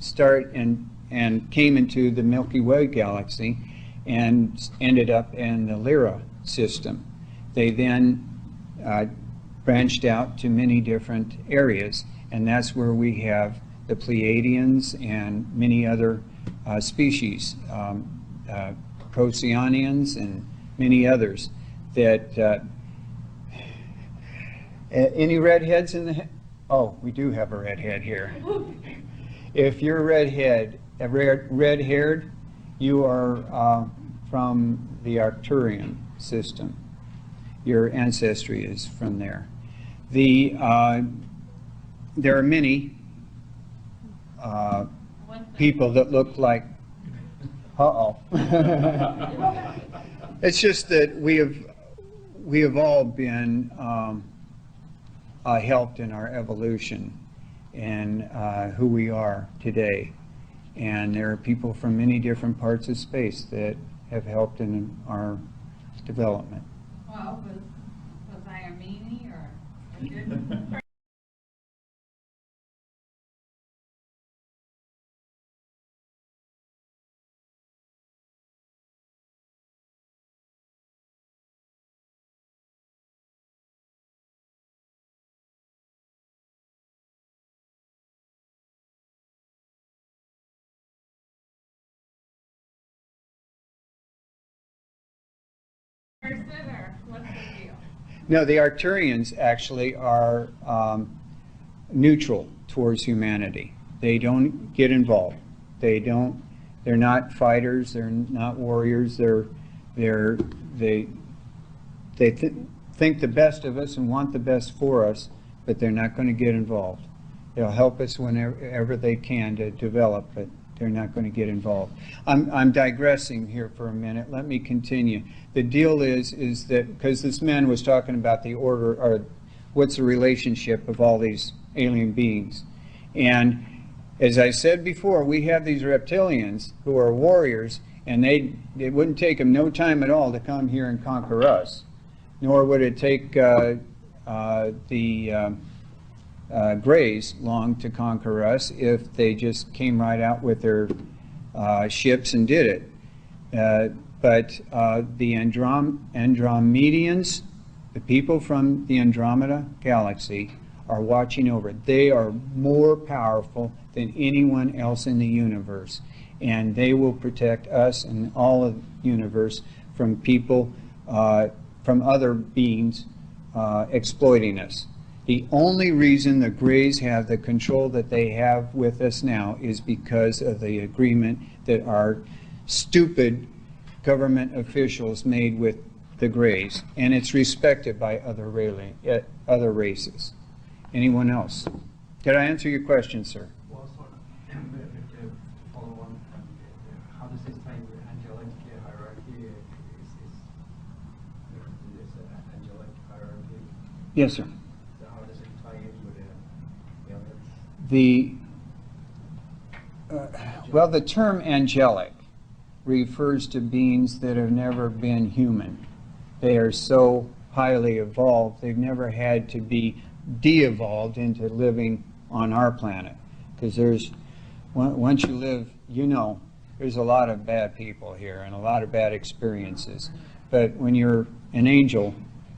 Speaker 2: came into the Milky Way galaxy and ended up in the Lyra system. They then branched out to many different areas, and that's where we have the Pleiadians and many other species, Procyon and many others. That any redheads in the? Oh, we do have a redhead here. If you're red-haired, you are from the Arcturian system. Your ancestry is from there. There are many people that look like. It's just that we have all been helped in our evolution and who we are today. And there are people from many different parts of space that have helped in our development.
Speaker 8: Well, was I a meanie or didn't? Or what's the deal?
Speaker 2: No, the Arcturians actually are neutral towards humanity. They don't get involved. They're not fighters. They're not warriors. They think the best of us and want the best for us, but they're not going to get involved. They'll help us whenever they can to develop, but they're not going to get involved. I'm digressing here for a minute. Let me continue. The deal is that because this man was talking about the order, or what's the relationship of all these alien beings, and as I said before, we have these reptilians who are warriors, and it wouldn't take them no time at all to come here and conquer us, nor would it take the Greys long to conquer us if they just came right out with their ships and did it. But the Andromedians, the people from the Andromeda galaxy, are watching over it. They are more powerful than anyone else in the universe, and they will protect us and all of the universe from people, from other beings exploiting us. The only reason the Greys have the control that they have with us now is because of the agreement that our stupid government officials made with the Greys, and it's respected by other races. Anyone else? Did I answer your question, sir?
Speaker 5: Well, sort of, to follow on, how does this tie with angelic hierarchy? Is angelic hierarchy?
Speaker 2: Yes, sir.
Speaker 5: So how does it tie in with aliens?
Speaker 2: Well, the term angelic refers to beings that have never been human. They are so highly evolved, they've never had to be de-evolved into living on our planet. Because once you live, there's a lot of bad people here and a lot of bad experiences. But when you're an angel,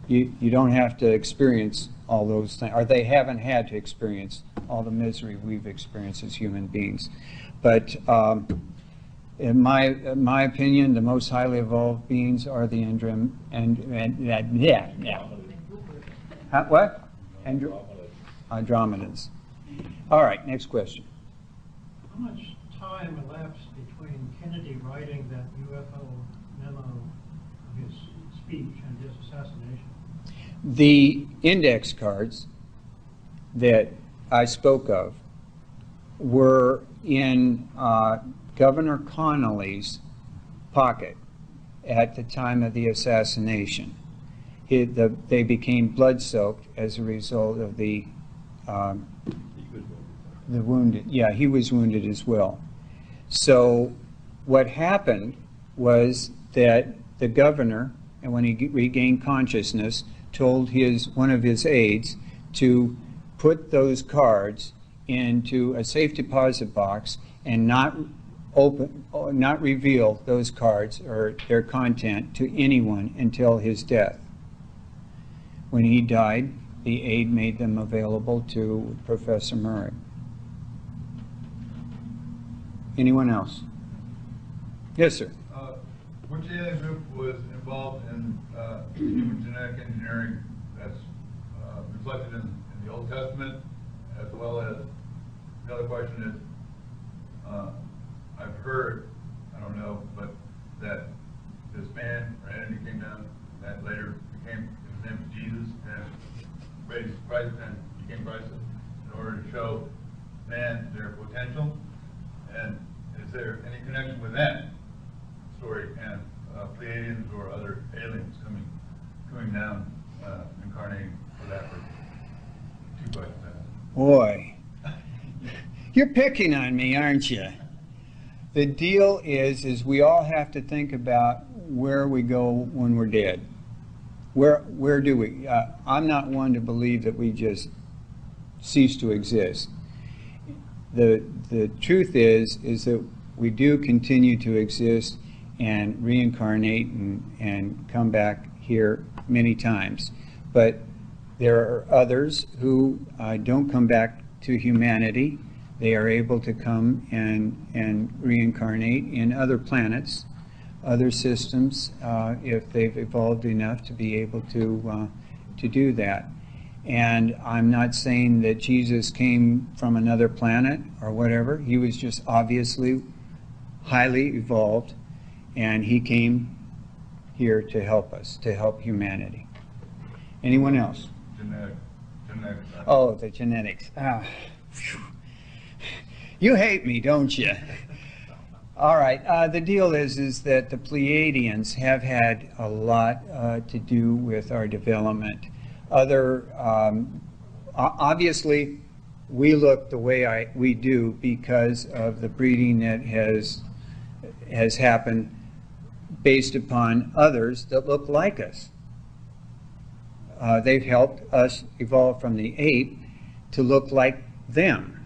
Speaker 2: you don't have to experience all those things, or they haven't had to experience all the misery we've experienced as human beings. But in my opinion, the most highly evolved beings are the Andromedans. All right, next question.
Speaker 9: How much time elapsed between Kennedy writing that UFO memo of his speech and his assassination?
Speaker 2: The index cards that I spoke of were in Governor Connolly's pocket at the time of the assassination. They became blood-soaked as a result of the The wounded, yeah, he was wounded as well. So what happened was that the governor, and when he regained consciousness, told one of his aides to put those cards into a safe deposit box and not reveal those cards or their content to anyone until his death. When he died, the aide made them available to Professor Murray. Anyone else? Yes, sir.
Speaker 4: Which alien group was involved in human genetic engineering that's reflected in the Old Testament, as well as the other question is, I've heard, I don't know, but that this man or entity came down that later became, his name was Jesus, and raised Christ and became Christ in order to show man their potential. And is there any connection with that story and Pleiadians or other aliens coming down, incarnating for that purpose? 2 questions.
Speaker 2: Boy, you're picking on me, aren't you? The deal is we all have to think about where we go when we're dead. Where do we? I'm not one to believe that we just cease to exist. The truth is that we do continue to exist and reincarnate and come back here many times. But there are others who don't come back to humanity. They are able to come and reincarnate in other planets, other systems, if they've evolved enough to be able to do that. And I'm not saying that Jesus came from another planet or whatever. He was just obviously highly evolved, and he came here to help us, to help humanity. Anyone else?
Speaker 4: Genetics.
Speaker 2: Oh, the genetics. Ah, phew. You hate me, don't you? All right. The deal is that the Pleiadians have had a lot to do with our development. Obviously, we look the way we do because of the breeding that has happened based upon others that look like us. They've helped us evolve from the ape to look like them.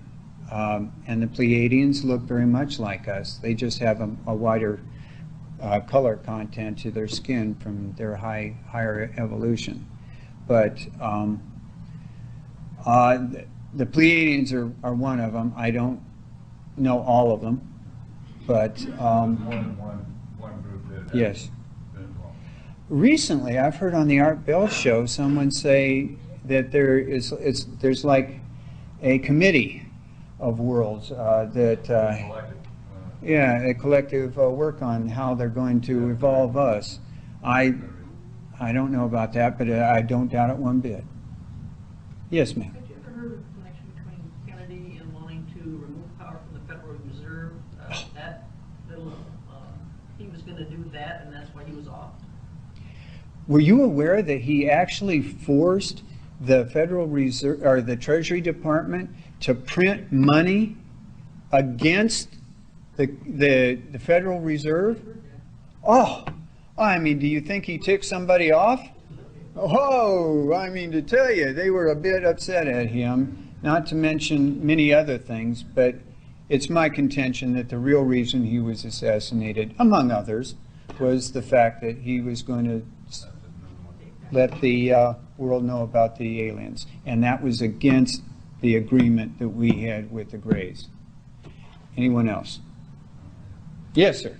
Speaker 2: And the Pleiadians look very much like us. They just have a wider color content to their skin from their higher evolution. But the Pleiadians are one of them. I don't know all of them, but
Speaker 4: one group that
Speaker 2: yes.
Speaker 4: been involved.
Speaker 2: Recently, I've heard on the Art Bell show someone say that there's like a committee of worlds
Speaker 4: Collective.
Speaker 2: yeah, a collective work on how they're going to evolve us. I don't know about that, but I don't doubt it one bit. Yes, ma'am.
Speaker 6: Had you ever heard of the connection between Kennedy and wanting to remove power from the Federal Reserve? He was going to do that, and that's why he was off.
Speaker 2: Were you aware that he actually forced the Federal Reserve or the Treasury Department to print money against the Federal Reserve? Oh, I mean, do you think he ticked somebody off? Oh, I mean, to tell you, they were a bit upset at him, not to mention many other things, but it's my contention that the real reason he was assassinated, among others, was the fact that he was going to let the world know about the aliens. And that was against the agreement that we had with the Greys. Anyone else? Yes, sir.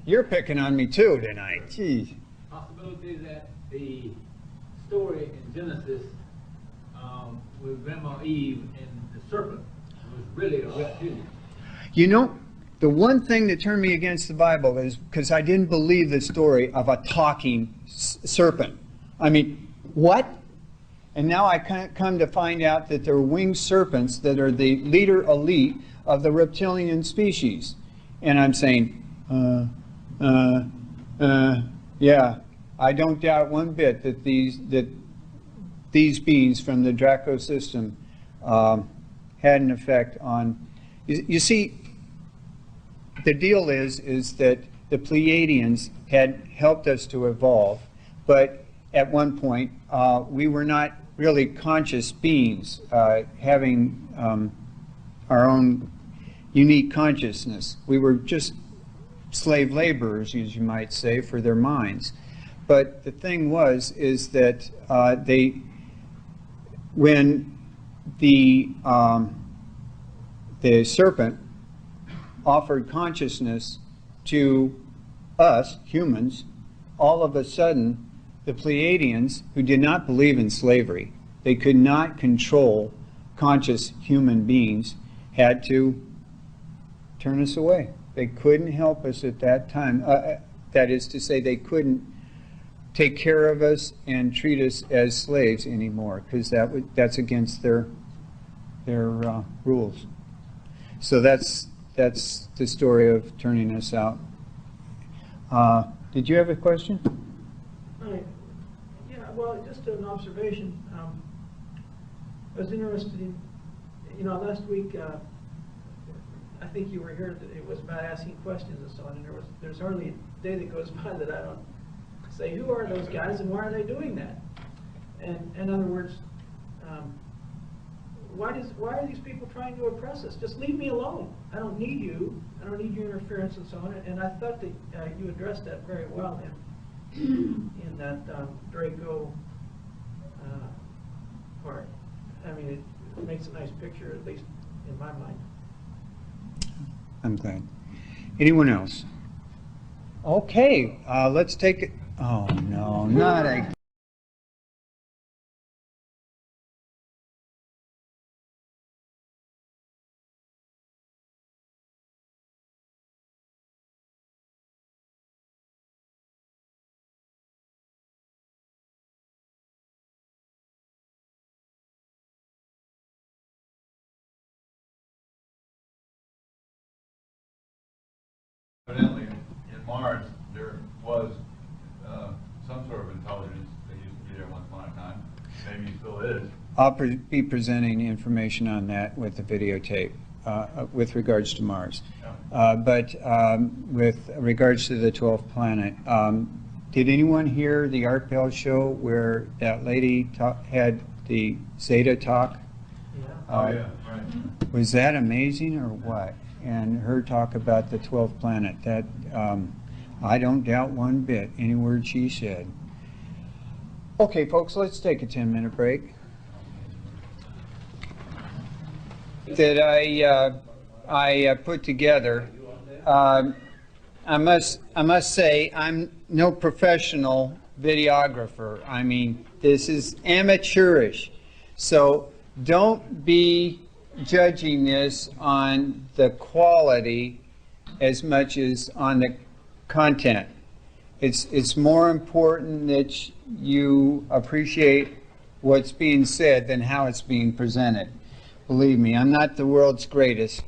Speaker 2: You're picking on me too tonight. Geez.
Speaker 10: Possibility that the story in Genesis with Grandma Eve and the serpent was really a reptilian.
Speaker 2: You know, the one thing that turned me against the Bible is because I didn't believe the story of a talking serpent. I mean, what? And now I come to find out that there are winged serpents that are the leader elite of the reptilian species. And I'm saying, yeah, I don't doubt one bit that these beings from the Draco system have had an effect on, you see, the deal is that the Pleiadians had helped us to evolve, but at one point we were not really conscious beings having our own unique consciousness. We were just slave laborers, as you might say, for their minds. But the thing is that when the serpent offered consciousness to us, humans, all of a sudden, the Pleiadians, who did not believe in slavery, they could not control conscious human beings, had to turn us away. They couldn't help us at that time. That is to say, they couldn't take care of us and treat us as slaves anymore, because that's against their rules. So that's the story of turning us out. Did you have a question?
Speaker 6: Yeah, well, just an observation. I was interested in, last week, I think you were here, it was about asking questions and so on, and there's hardly a day that goes by that I don't say, who are those guys and why are they doing that? And in other words, why are these people trying to oppress us? Just leave me alone. I don't need you. I don't need your interference and so on. And I thought that you addressed that very well in that Draco part. I mean, it makes a nice picture, at least in my mind.
Speaker 2: I'm glad. Anyone else? Okay, let's take it. Oh no, not a.
Speaker 4: Evidently, in Mars, there was some sort of intelligence that used to be there once upon a time. Maybe still is.
Speaker 2: I'll be presenting information on that with the videotape with regards to Mars. But with regards to the 12th planet, did anyone hear the Art Bell show where that lady had the Zeta talk?
Speaker 4: Oh, yeah, right.
Speaker 2: Was that amazing or what? And her talk about the 12th planet, that I don't doubt one bit any word she said. Okay, folks, let's take a 10-minute break. That I put together. I must say I'm no professional videographer. I mean, this is amateurish. So don't be judging this on the quality as much as on the content. It's more important that you appreciate what's being said than how it's being presented. Believe me, I'm not the world's greatest.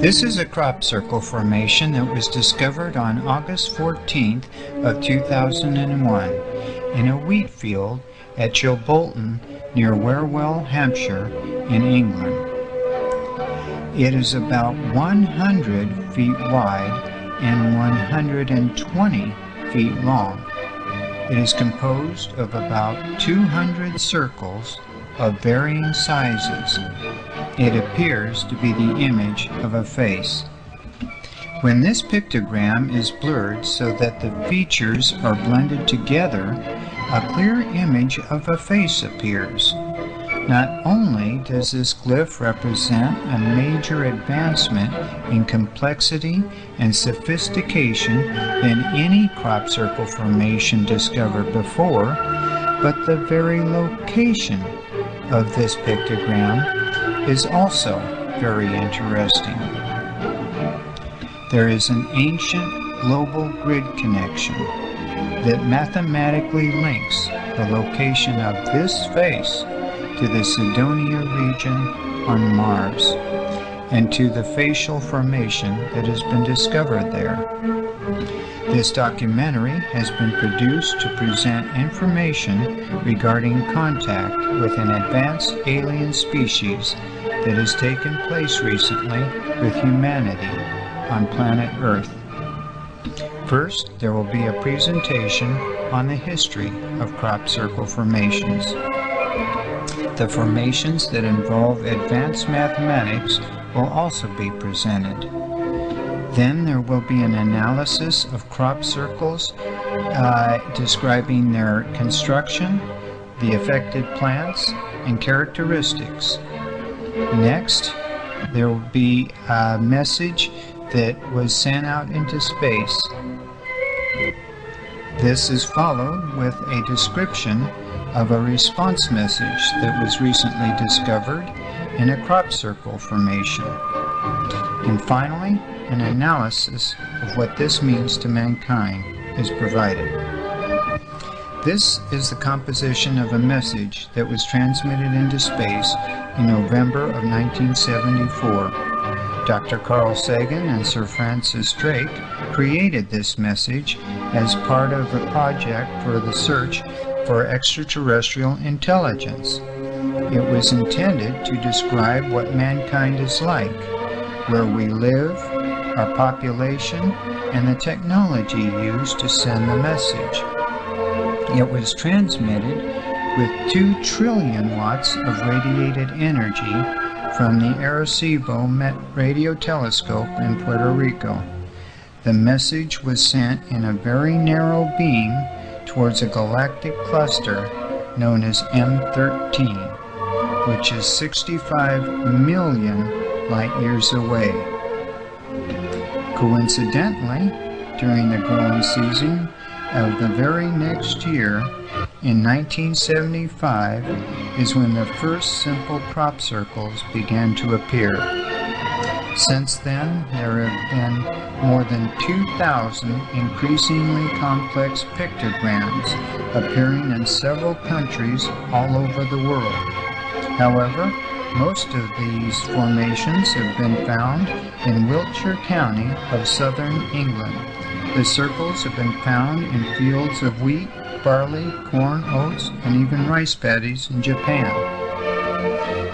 Speaker 2: This is a crop circle formation that was discovered on August 14th of 2001 in a wheat field at Chilbolton near Warewell, Hampshire in England. It is about 100 feet wide and 120 feet long. It is composed of about 200 circles of varying sizes. It appears to be the image of a face. When this pictogram is blurred so that the features are blended together, a clear image of a face appears. Not only does this glyph represent a major advancement in complexity and sophistication than any crop circle formation discovered before, but the very location of this pictogram is also very interesting. There is an ancient global grid connection that mathematically links the location of this face to the Cydonia region on Mars and to the facial formation that has been discovered there. This documentary has been produced to present information regarding contact with an advanced alien species that has taken place recently with humanity on planet Earth. First, there will be a presentation on the history of crop circle formations. The formations that involve advanced mathematics will also be presented. Then there will be an analysis of crop circles describing their construction, the affected plants, and characteristics. Next, there will be a message that was sent out into space. This is followed with a description of a response message that was recently discovered in a crop circle formation. And finally, an analysis of what this means to mankind is provided. This is the composition of a message that was transmitted into space in November of 1974. Dr. Carl Sagan and Sir Francis Drake created this message as part of a project for the search for extraterrestrial intelligence. It was intended to describe what mankind is like, where we live, our population, and the technology used to send the message. It was transmitted with 2 trillion watts of radiated energy from the Arecibo radio telescope in Puerto Rico. The message was sent in a very narrow beam towards a galactic cluster known as M13, which is 65 million light years away. Coincidentally, during the growing season of the very next year, in 1975, is when the first simple crop circles began to appear. Since then, there have been more than 2,000 increasingly complex pictograms appearing in several countries all over the world. However, most of these formations have been found in Wiltshire County of southern England. The circles have been found in fields of wheat, barley, corn, oats, and even rice paddies in Japan.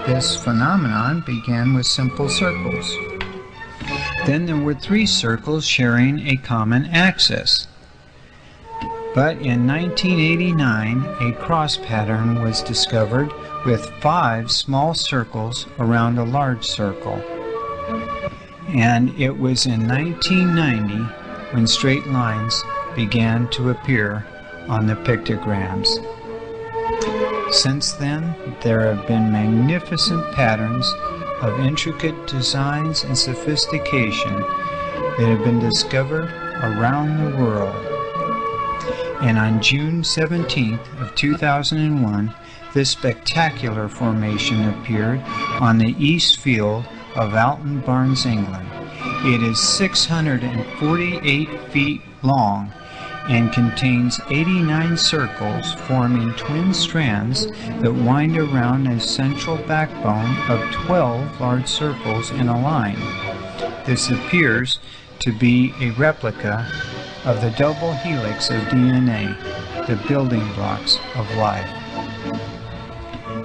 Speaker 2: This phenomenon began with simple circles. Then there were 3 circles sharing a common axis. But in 1989, a cross pattern was discovered with 5 small circles around a large circle. And it was in 1990 when straight lines began to appear on the pictograms. Since then, there have been magnificent patterns of intricate designs and sophistication that have been discovered around the world. And on June 17th of 2001, this spectacular formation appeared on the east field of Alton Barnes, England. It is 648 feet long and contains 89 circles forming twin strands that wind around a central backbone of 12 large circles in a line. This appears to be a replica of the double helix of DNA, the building blocks of life.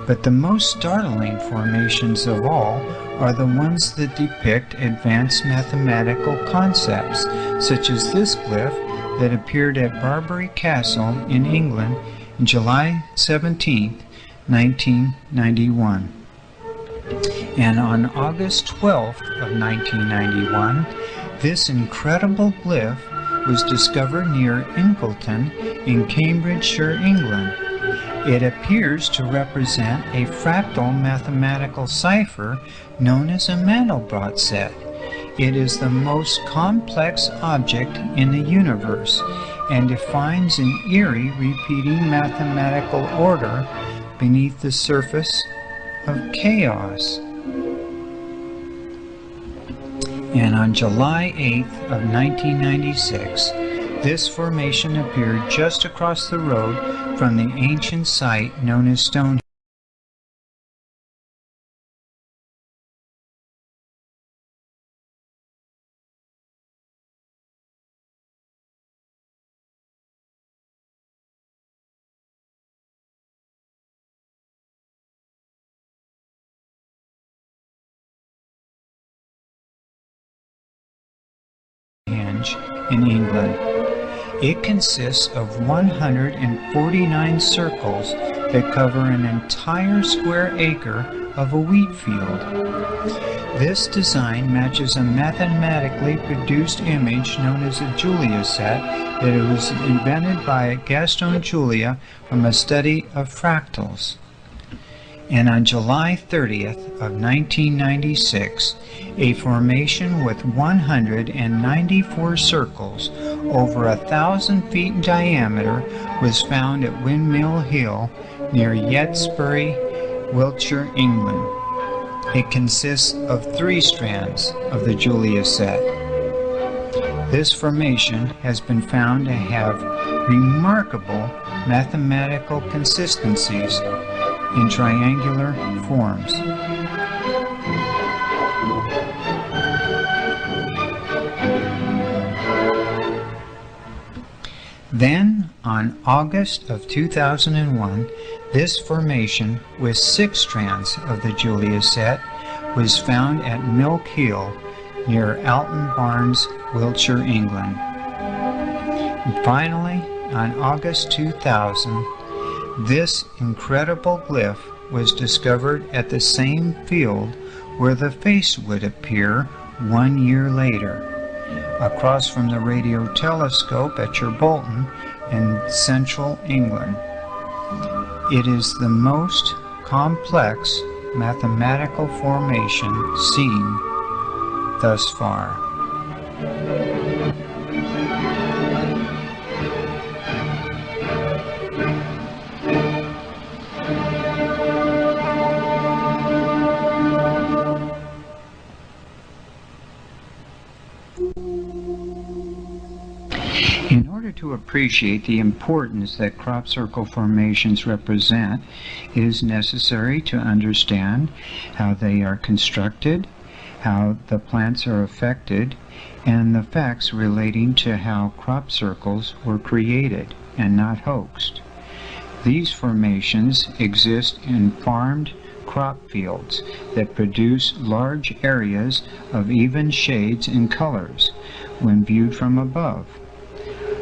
Speaker 2: But the most startling formations of all are the ones that depict advanced mathematical concepts, such as this glyph that appeared at Barbary Castle in England on July 17, 1991. And on August 12th of 1991, this incredible glyph was discovered near Ingleton in Cambridgeshire, England. It appears to represent a fractal mathematical cipher known as a Mandelbrot set. It is the most complex object in the universe and defines an eerie repeating mathematical order beneath the surface of chaos. And on July 8th of 1996, this formation appeared just across the road from the ancient site known as Stonehenge. In England. It consists of 149 circles that cover an entire square acre of a wheat field. This design matches a mathematically produced image known as a Julia set that was invented by Gaston Julia from a study of fractals. And on July 30th of 1996, a formation with 194 circles over 1,000 feet in diameter was found at Windmill Hill near Yettsbury, Wiltshire, England. It consists of 3 strands of the Julia set. This formation has been found to have remarkable mathematical consistencies in triangular forms. Then, on August of 2001, this formation with 6 strands of the Julia set was found at Milk Hill near Alton Barnes, Wiltshire, England. And finally, on August 2000, this incredible glyph was discovered at the same field where the face would appear 1 year later, across from the radio telescope at Bolton in central England. It is the most complex mathematical formation seen thus far. In order to appreciate the importance that crop circle formations represent, it is necessary to understand how they are constructed, how the plants are affected, and the facts relating to how crop circles were created and not hoaxed. These formations exist in farmed crop fields that produce large areas of even shades and colors when viewed from above.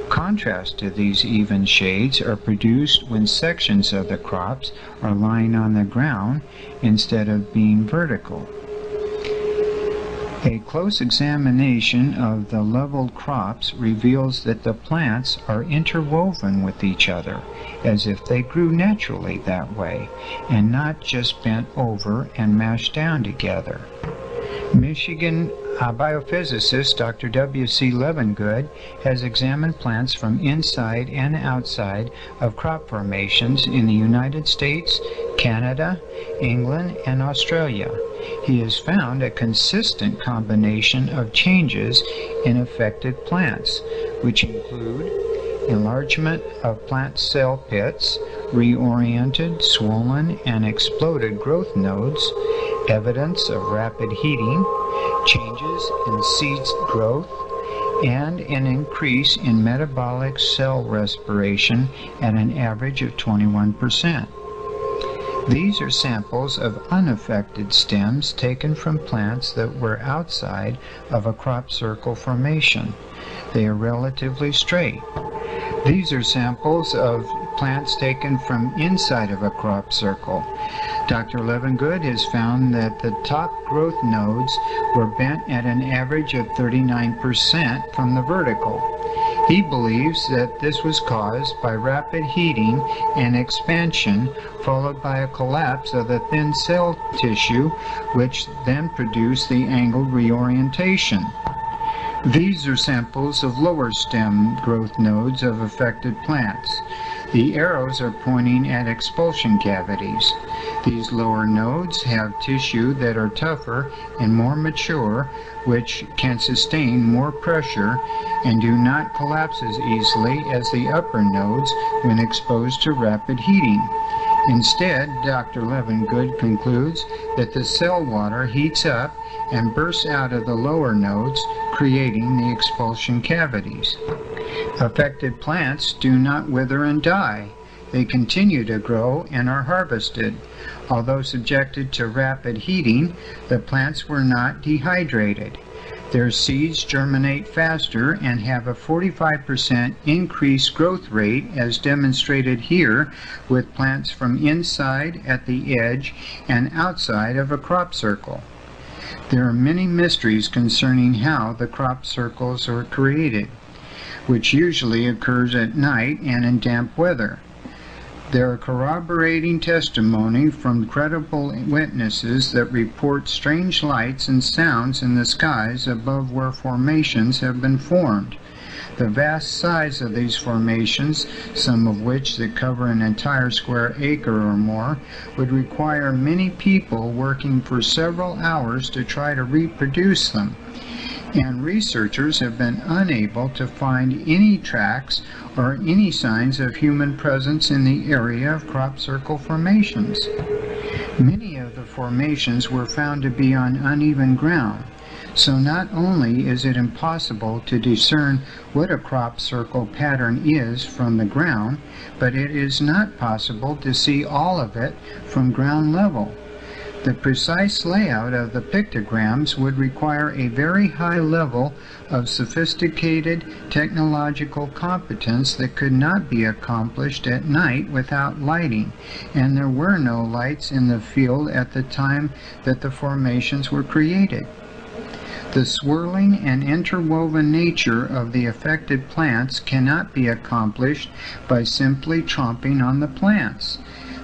Speaker 2: Contrast to these even shades are produced when sections of the crops are lying on the ground instead of being vertical. A close examination of the leveled crops reveals that the plants are interwoven with each other, as if they grew naturally that way, and not just bent over and mashed down together. Michigan biophysicist Dr. W.C. Levengood has examined plants from inside and outside of crop formations in the United States, Canada, England, and Australia. He has found a consistent combination of changes in affected plants, which include enlargement of plant cell pits, reoriented, swollen, and exploded growth nodes, evidence of rapid heating, changes in seed growth, and an increase in metabolic cell respiration at an average of 21%. These are samples of unaffected stems taken from plants that were outside of a crop circle formation. They are relatively straight. These are samples of plants taken from inside of a crop circle. Dr. Levengood has found that the top growth nodes were bent at an average of 39% from the vertical. He believes that this was caused by rapid heating and expansion, followed by a collapse of the thin cell tissue, which then produced the angled reorientation. These are samples of lower stem growth nodes of affected plants. The arrows are pointing at expulsion cavities. These lower nodes have tissue that are tougher and more mature, which can sustain more pressure and do not collapse as easily as the upper nodes when exposed to rapid heating. Instead, Dr. Levengood concludes that the cell water heats up and bursts out of the lower nodes, creating the expulsion cavities. Affected plants do not wither and die. They continue to grow and are harvested. Although subjected to rapid heating, the plants were not dehydrated. Their seeds germinate faster and have a 45% increased growth rate, as demonstrated here with plants from inside at the edge and outside of a crop circle. There are many mysteries concerning how the crop circles are created, which usually occurs at night and in damp weather. There are corroborating testimony from credible witnesses that report strange lights and sounds in the skies above where formations have been formed. The vast size of these formations, some of which that cover an entire square acre or more, would require many people working for several hours to try to reproduce them. And researchers have been unable to find any tracks or any signs of human presence in the area of crop circle formations. Many of the formations were found to be on uneven ground, so not only is it impossible to discern what a crop circle pattern is from the ground, but it is not possible to see all of it from ground level. The precise layout of the pictograms would require a very high level of sophisticated technological competence that could not be accomplished at night without lighting, and there were no lights in the field at the time that the formations were created. The swirling and interwoven nature of the affected plants cannot be accomplished by simply chomping on the plants.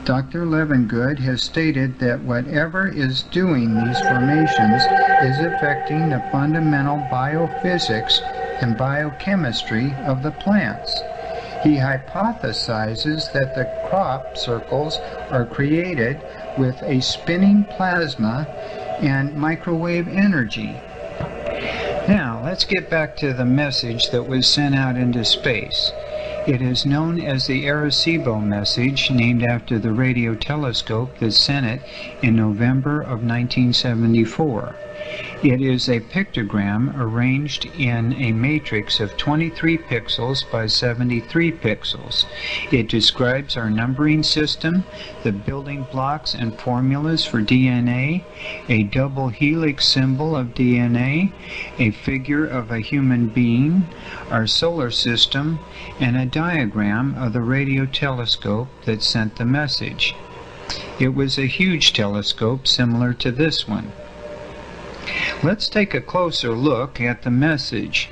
Speaker 2: Dr. Levengood has stated that whatever is doing these formations is affecting the fundamental biophysics and biochemistry of the plants. He hypothesizes that the crop circles are created with a spinning plasma and microwave energy. Now, let's get back to the message that was sent out into space. It is known as the Arecibo message, named after the radio telescope that sent it in November of 1974. It is a pictogram arranged in a matrix of 23 pixels by 73 pixels. It describes our numbering system, the building blocks and formulas for DNA, a double helix symbol of DNA, a figure of a human being, our solar system, and a diagram of the radio telescope that sent the message. It was a huge telescope similar to this one. Let's take a closer look at the message.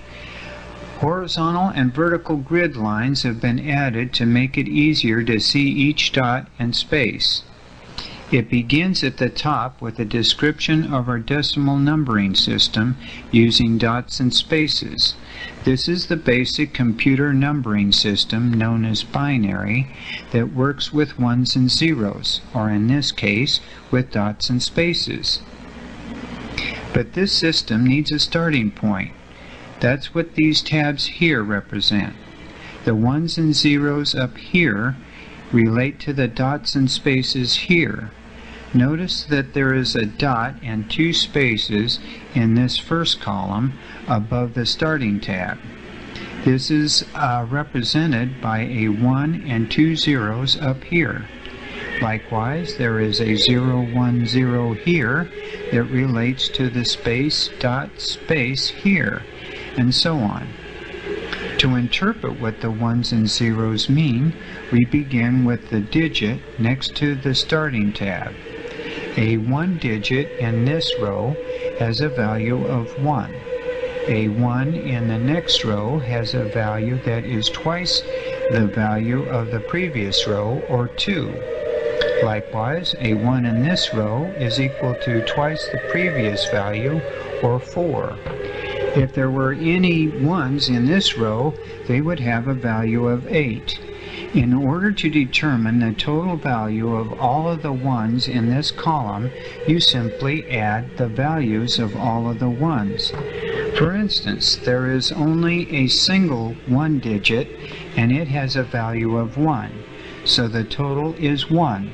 Speaker 2: Horizontal and vertical grid lines have been added to make it easier to see each dot and space. It begins at the top with a description of our decimal numbering system using dots and spaces. This is the basic computer numbering system known as binary that works with ones and zeros, or in this case, with dots and spaces. But this system needs a starting point. That's what these tabs here represent. The ones and zeros up here relate to the dots and spaces here. Notice that there is a dot and 2 spaces in this first column above the starting tab. This is represented by a 1 and 2 zeros up here. Likewise, there is a 0, 1, 0 here that relates to the space dot space here, and so on. To interpret what the 1s and 0s mean, we begin with the digit next to the starting tab. A 1 digit in this row has a value of 1. A 1 in the next row has a value that is twice the value of the previous row, or 2. Likewise, a 1 in this row is equal to twice the previous value, or 4. If there were any 1s in this row, they would have a value of 8. In order to determine the total value of all of the 1s in this column, you simply add the values of all of the 1s. For instance, there is only a single 1 digit, and it has a value of 1, so the total is 1.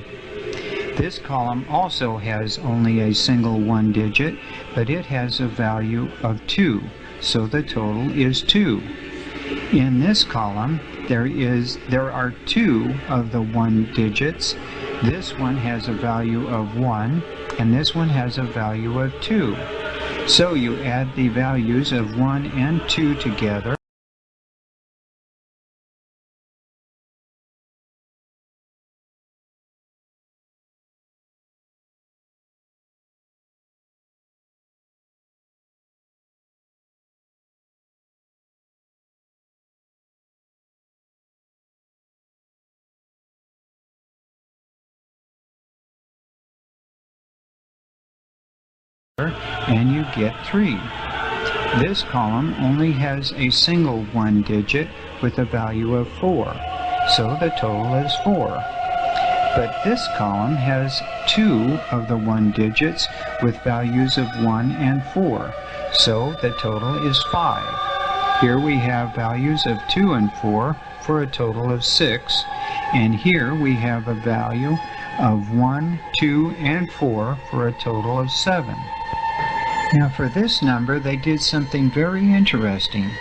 Speaker 2: This column also has only a single 1 digit, but it has a value of 2, so the total is 2. In this column, there are 2 of the 1 digits. This one has a value of 1, and this one has a value of 2. So you add the values of 1 and 2 together. And you get 3. This column only has a single 1 digit with a value of 4, so the total is 4. But this column has 2 of the 1 digits with values of 1 and 4, so the total is 5. Here we have values of 2 and 4 for a total of 6, and here we have a value of 1, 2, and 4 for a total of 7. Now for this number, they did something very interesting.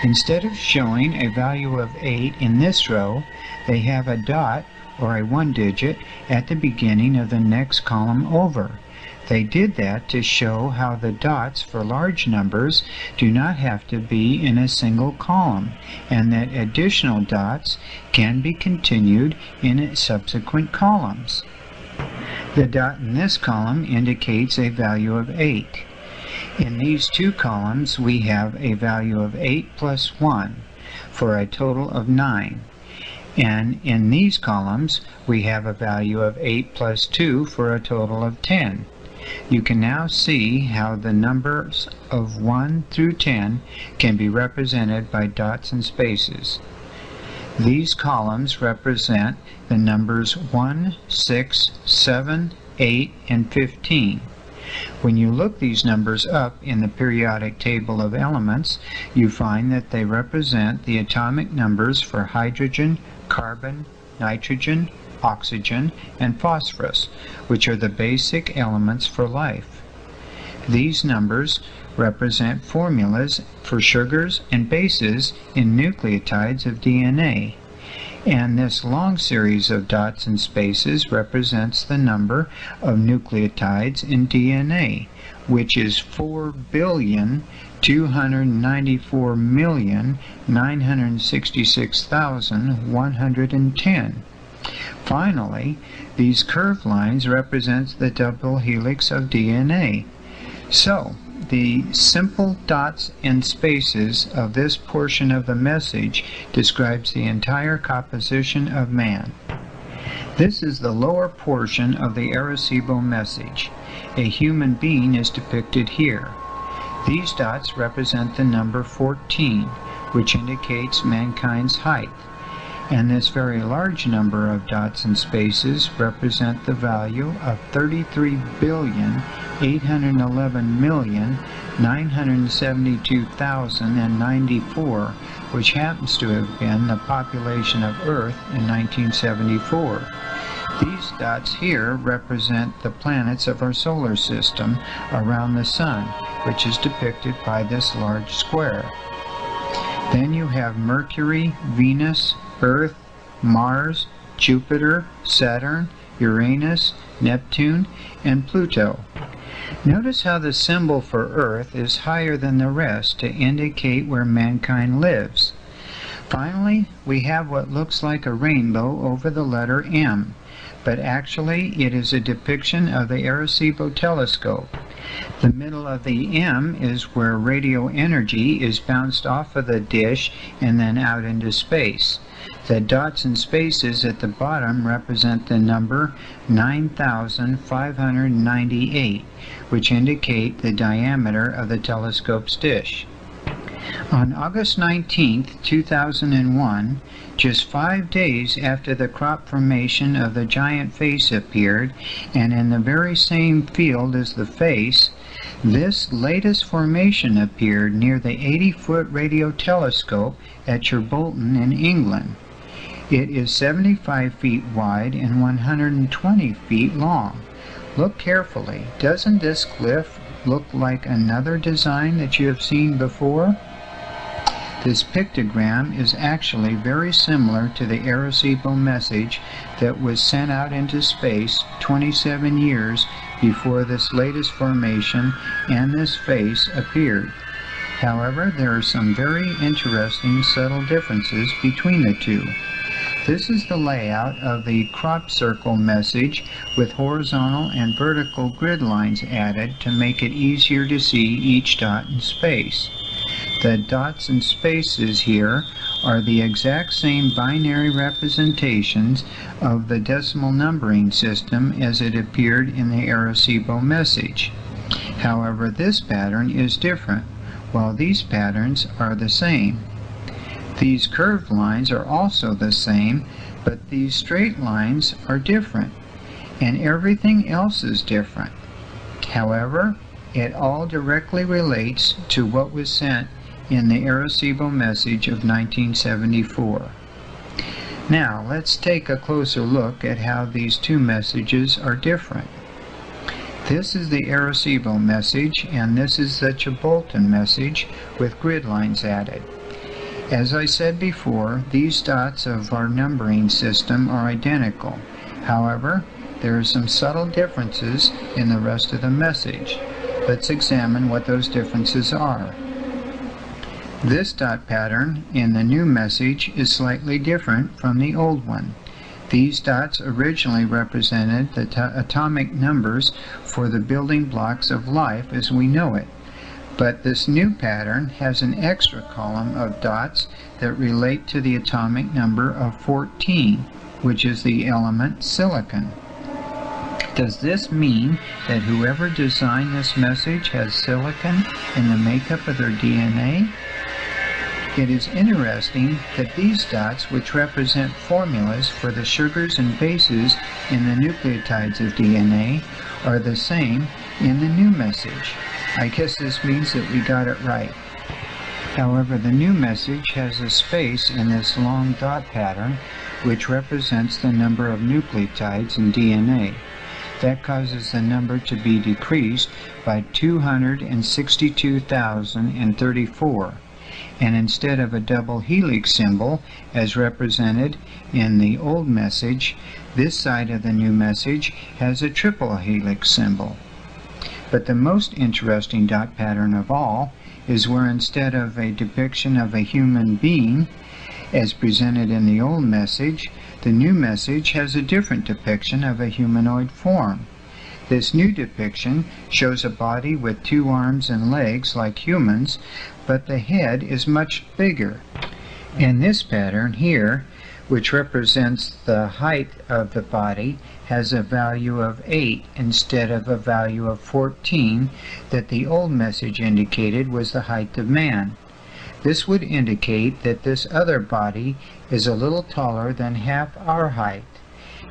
Speaker 2: Instead of showing a value of 8 in this row, they have a dot, or a 1 digit, at the beginning of the next column over. They did that to show how the dots for large numbers do not have to be in a single column, and that additional dots can be continued in subsequent columns. The dot in this column indicates a value of 8. In these 2 columns, we have a value of 8 plus 1 for a total of 9. And in these columns, we have a value of 8 plus 2 for a total of 10. You can now see how the numbers of 1 through 10 can be represented by dots and spaces. These columns represent the numbers 1, 6, 7, 8, and 15. When you look these numbers up in the periodic table of elements, you find that they represent the atomic numbers for hydrogen, carbon, nitrogen, oxygen, and phosphorus, which are the basic elements for life. These numbers represent formulas for sugars and bases in nucleotides of DNA. And this long series of dots and spaces represents the number of nucleotides in DNA, which is 4,294,966,110. Finally, these curved lines represent the double helix of DNA. So, the simple dots and spaces of this portion of the message describes the entire composition of man. This is the lower portion of the Arecibo message. A human being is depicted here. These dots represent the number 14, which indicates mankind's height. And this very large number of dots and spaces represent the value of 33,811,972,094, which happens to have been the population of Earth in 1974. These dots here represent the planets of our solar system around the Sun, which is depicted by this large square. Then you have Mercury, Venus, Earth, Mars, Jupiter, Saturn, Uranus, Neptune, and Pluto. Notice how the symbol for Earth is higher than the rest to indicate where mankind lives. Finally, we have what looks like a rainbow over the letter M, but actually it is a depiction of the Arecibo telescope. The middle of the M is where radio energy is bounced off of the dish and then out into space. The dots and spaces at the bottom represent the number 9,598, which indicate the diameter of the telescope's dish. On August 19, 2001, just 5 days after the crop formation of the giant face appeared, and in the very same field as the face, this latest formation appeared near the 80-foot radio telescope at Chilbolton in England. It is 75 feet wide and 120 feet long. Look carefully. Doesn't this glyph look like another design that you have seen before? This pictogram is actually very similar to the Arecibo message that was sent out into space 27 years before this latest formation and this face appeared. However, there are some very interesting subtle differences between the two. This is the layout of the crop circle message with horizontal and vertical grid lines added to make it easier to see each dot in space. The dots and spaces here are the exact same binary representations of the decimal numbering system as it appeared in the Arecibo message. However, this pattern is different, while these patterns are the same. These curved lines are also the same, but these straight lines are different, and everything else is different. However, it all directly relates to what was sent in the Arecibo message of 1974. Now, let's take a closer look at how these two messages are different. This is the Arecibo message, and this is the Chilbolton message with grid lines added. As I said before, these dots of our numbering system are identical. However, there are some subtle differences in the rest of the message. Let's examine what those differences are. This dot pattern in the new message is slightly different from the old one. These dots originally represented the atomic numbers for the building blocks of life as we know it. But this new pattern has an extra column of dots that relate to the atomic number of 14, which is the element silicon. Does this mean that whoever designed this message has silicon in the makeup of their DNA? It is interesting that these dots, which represent formulas for the sugars and bases in the nucleotides of DNA, are the same in the new message. I guess this means that we got it right. However, the new message has a space in this long dot pattern which represents the number of nucleotides in DNA. That causes the number to be decreased by 262,034. And instead of a double helix symbol as represented in the old message, this side of the new message has a triple helix symbol. But the most interesting dot pattern of all is where instead of a depiction of a human being as presented in the old message, the new message has a different depiction of a humanoid form. This new depiction shows a body with 2 arms and legs like humans, but the head is much bigger. And this pattern here, which represents the height of the body, has a value of 8 instead of a value of 14 that the old message indicated was the height of man. This would indicate that this other body is a little taller than half our height.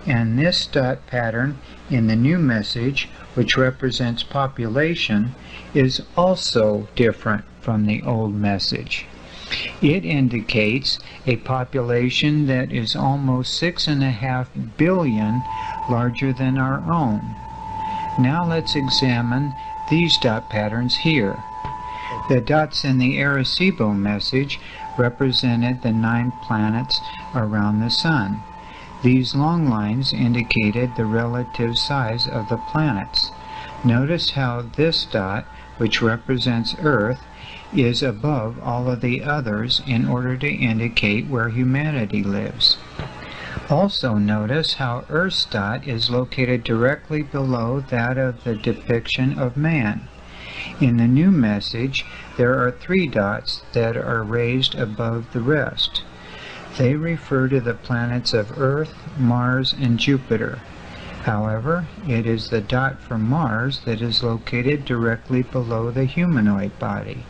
Speaker 2: And this dot pattern in the new message, which represents population, is also different from the old message. It indicates a population that is almost 6.5 billion larger than our own. Now let's examine these dot patterns here. The dots in the Arecibo message represented the 9 planets around the Sun. These long lines indicated the relative size of the planets. Notice how this dot, which represents Earth, is above all of the others in order to indicate where humanity lives. Also notice how Earth's dot is located directly below that of the depiction of man. In the new message, there are 3 dots that are raised above the rest. They refer to the planets of Earth, Mars, and Jupiter. However, it is the dot for Mars that is located directly below the humanoid body.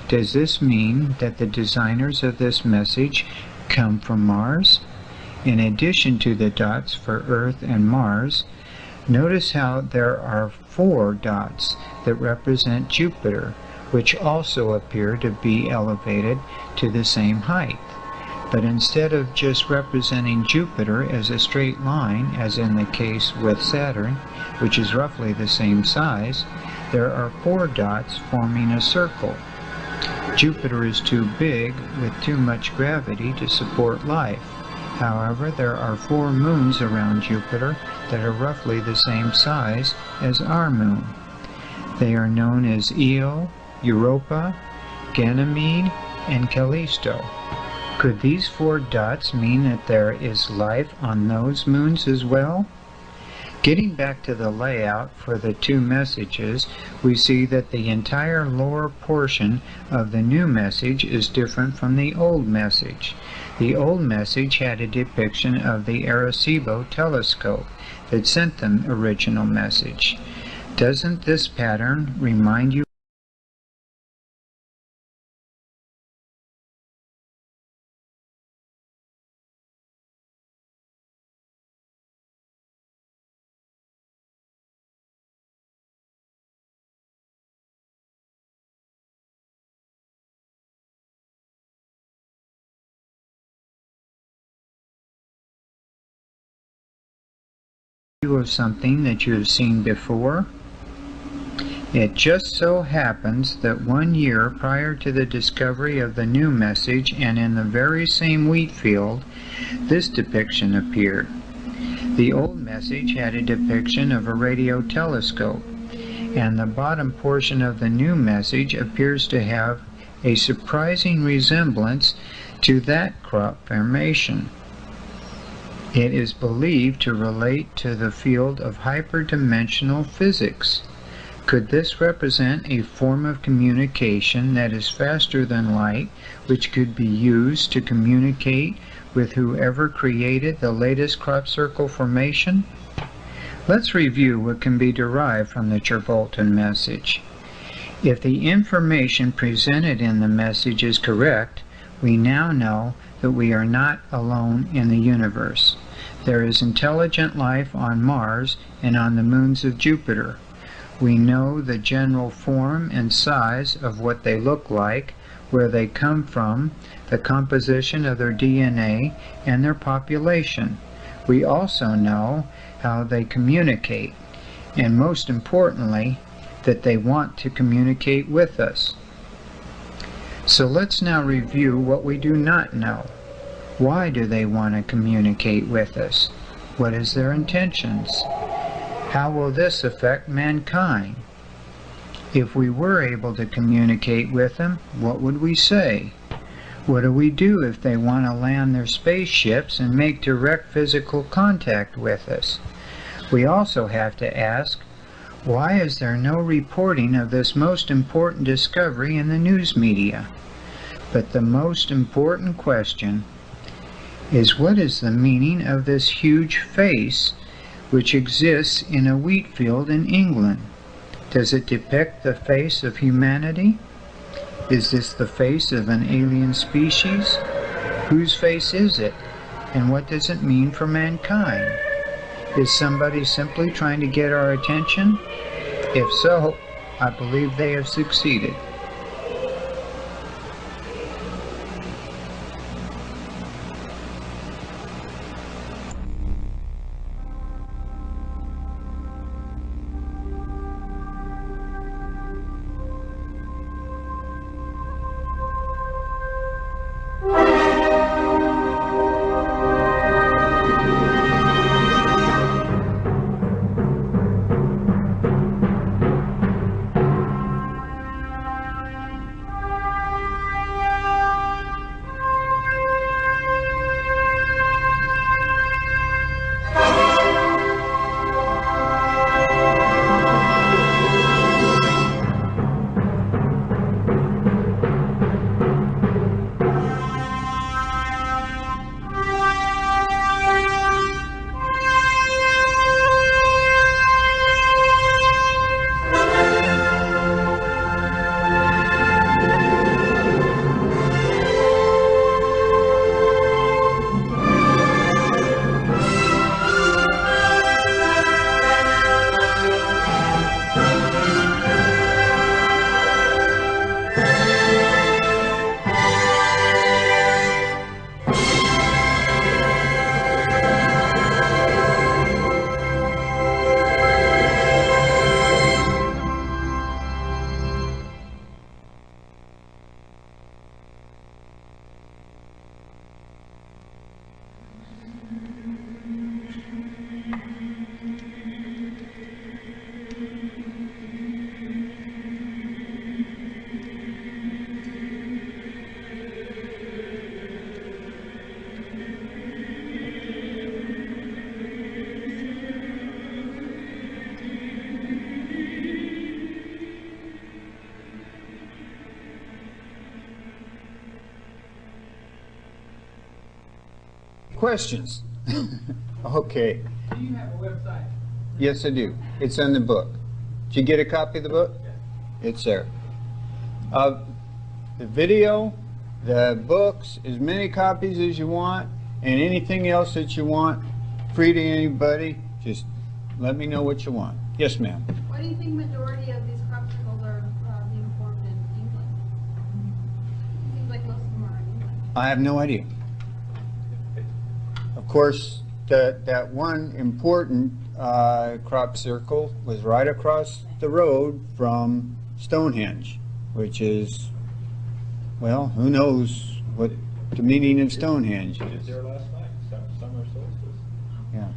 Speaker 2: Does this mean that the designers of this message come from Mars? In addition to the dots for Earth and Mars, notice how there are 4 dots that represent Jupiter, which also appear to be elevated to the same height. But instead of just representing Jupiter as a straight line, as in the case with Saturn, which is roughly the same size, there are 4 dots forming a circle. Jupiter is too big with too much gravity to support life. However, there are 4 moons around Jupiter that are roughly the same size as our moon. They are known as Io, Europa, Ganymede, and Callisto. Could these 4 dots mean that there is life on those moons as well? Getting back to the layout for the 2 messages, we see that the entire lower portion of the new message is different from the old message. The old message had a depiction of the Arecibo telescope that sent the original message. Doesn't this pattern remind you of something that you have seen before? It just so happens that 1 year prior to the discovery of the new message, and in the very same wheat field, this depiction appeared. The old message had a depiction of a radio telescope, and the bottom portion of the new message appears to have a surprising resemblance to that crop formation. It is believed to relate to the field of hyperdimensional physics. Could this represent a form of communication that is faster than light, which could be used to communicate with whoever created the latest crop circle formation? Let's review what can be derived from the Travoltan message. If the information presented in the message is correct, we now know that we are not alone in the universe. There is intelligent life on Mars and on the moons of Jupiter. We know the general form and size of what they look like, where they come from, the composition of their DNA, and their population. We also know how they communicate, and most importantly, that they want to communicate with us. So let's now review what we do not know. Why do they want to communicate with us? What is their intentions? How will this affect mankind? If we were able to communicate with them, what would we say? What do we do if they want to land their spaceships and make direct physical contact with us? We also have to ask, why is there no reporting of this most important discovery in the news media? But the most important question is, what is the meaning of this huge face which exists in a wheat field in England? Does it depict the face of humanity? Is this the face of an alien species? Whose face is it? And what does it mean for mankind? Is somebody simply trying to get our attention? If so, I believe they have succeeded. questions? Okay.
Speaker 10: Do you have a website?
Speaker 2: Yes, I do. It's in the book. Did you get a copy of the book? It's there. The video, the books, as many copies as you want, and anything else that you want, free to anybody, just let me know what you want. Yes, ma'am.
Speaker 7: Why do you think majority of these crop circles are being formed in England? Seems like most of them are in England.
Speaker 2: I have no idea. Of course, that one important crop circle was right across the road from Stonehenge, which is, well, who knows what the meaning of Stonehenge
Speaker 3: I was
Speaker 2: is.
Speaker 3: there last night, summer solstice.
Speaker 2: Yeah.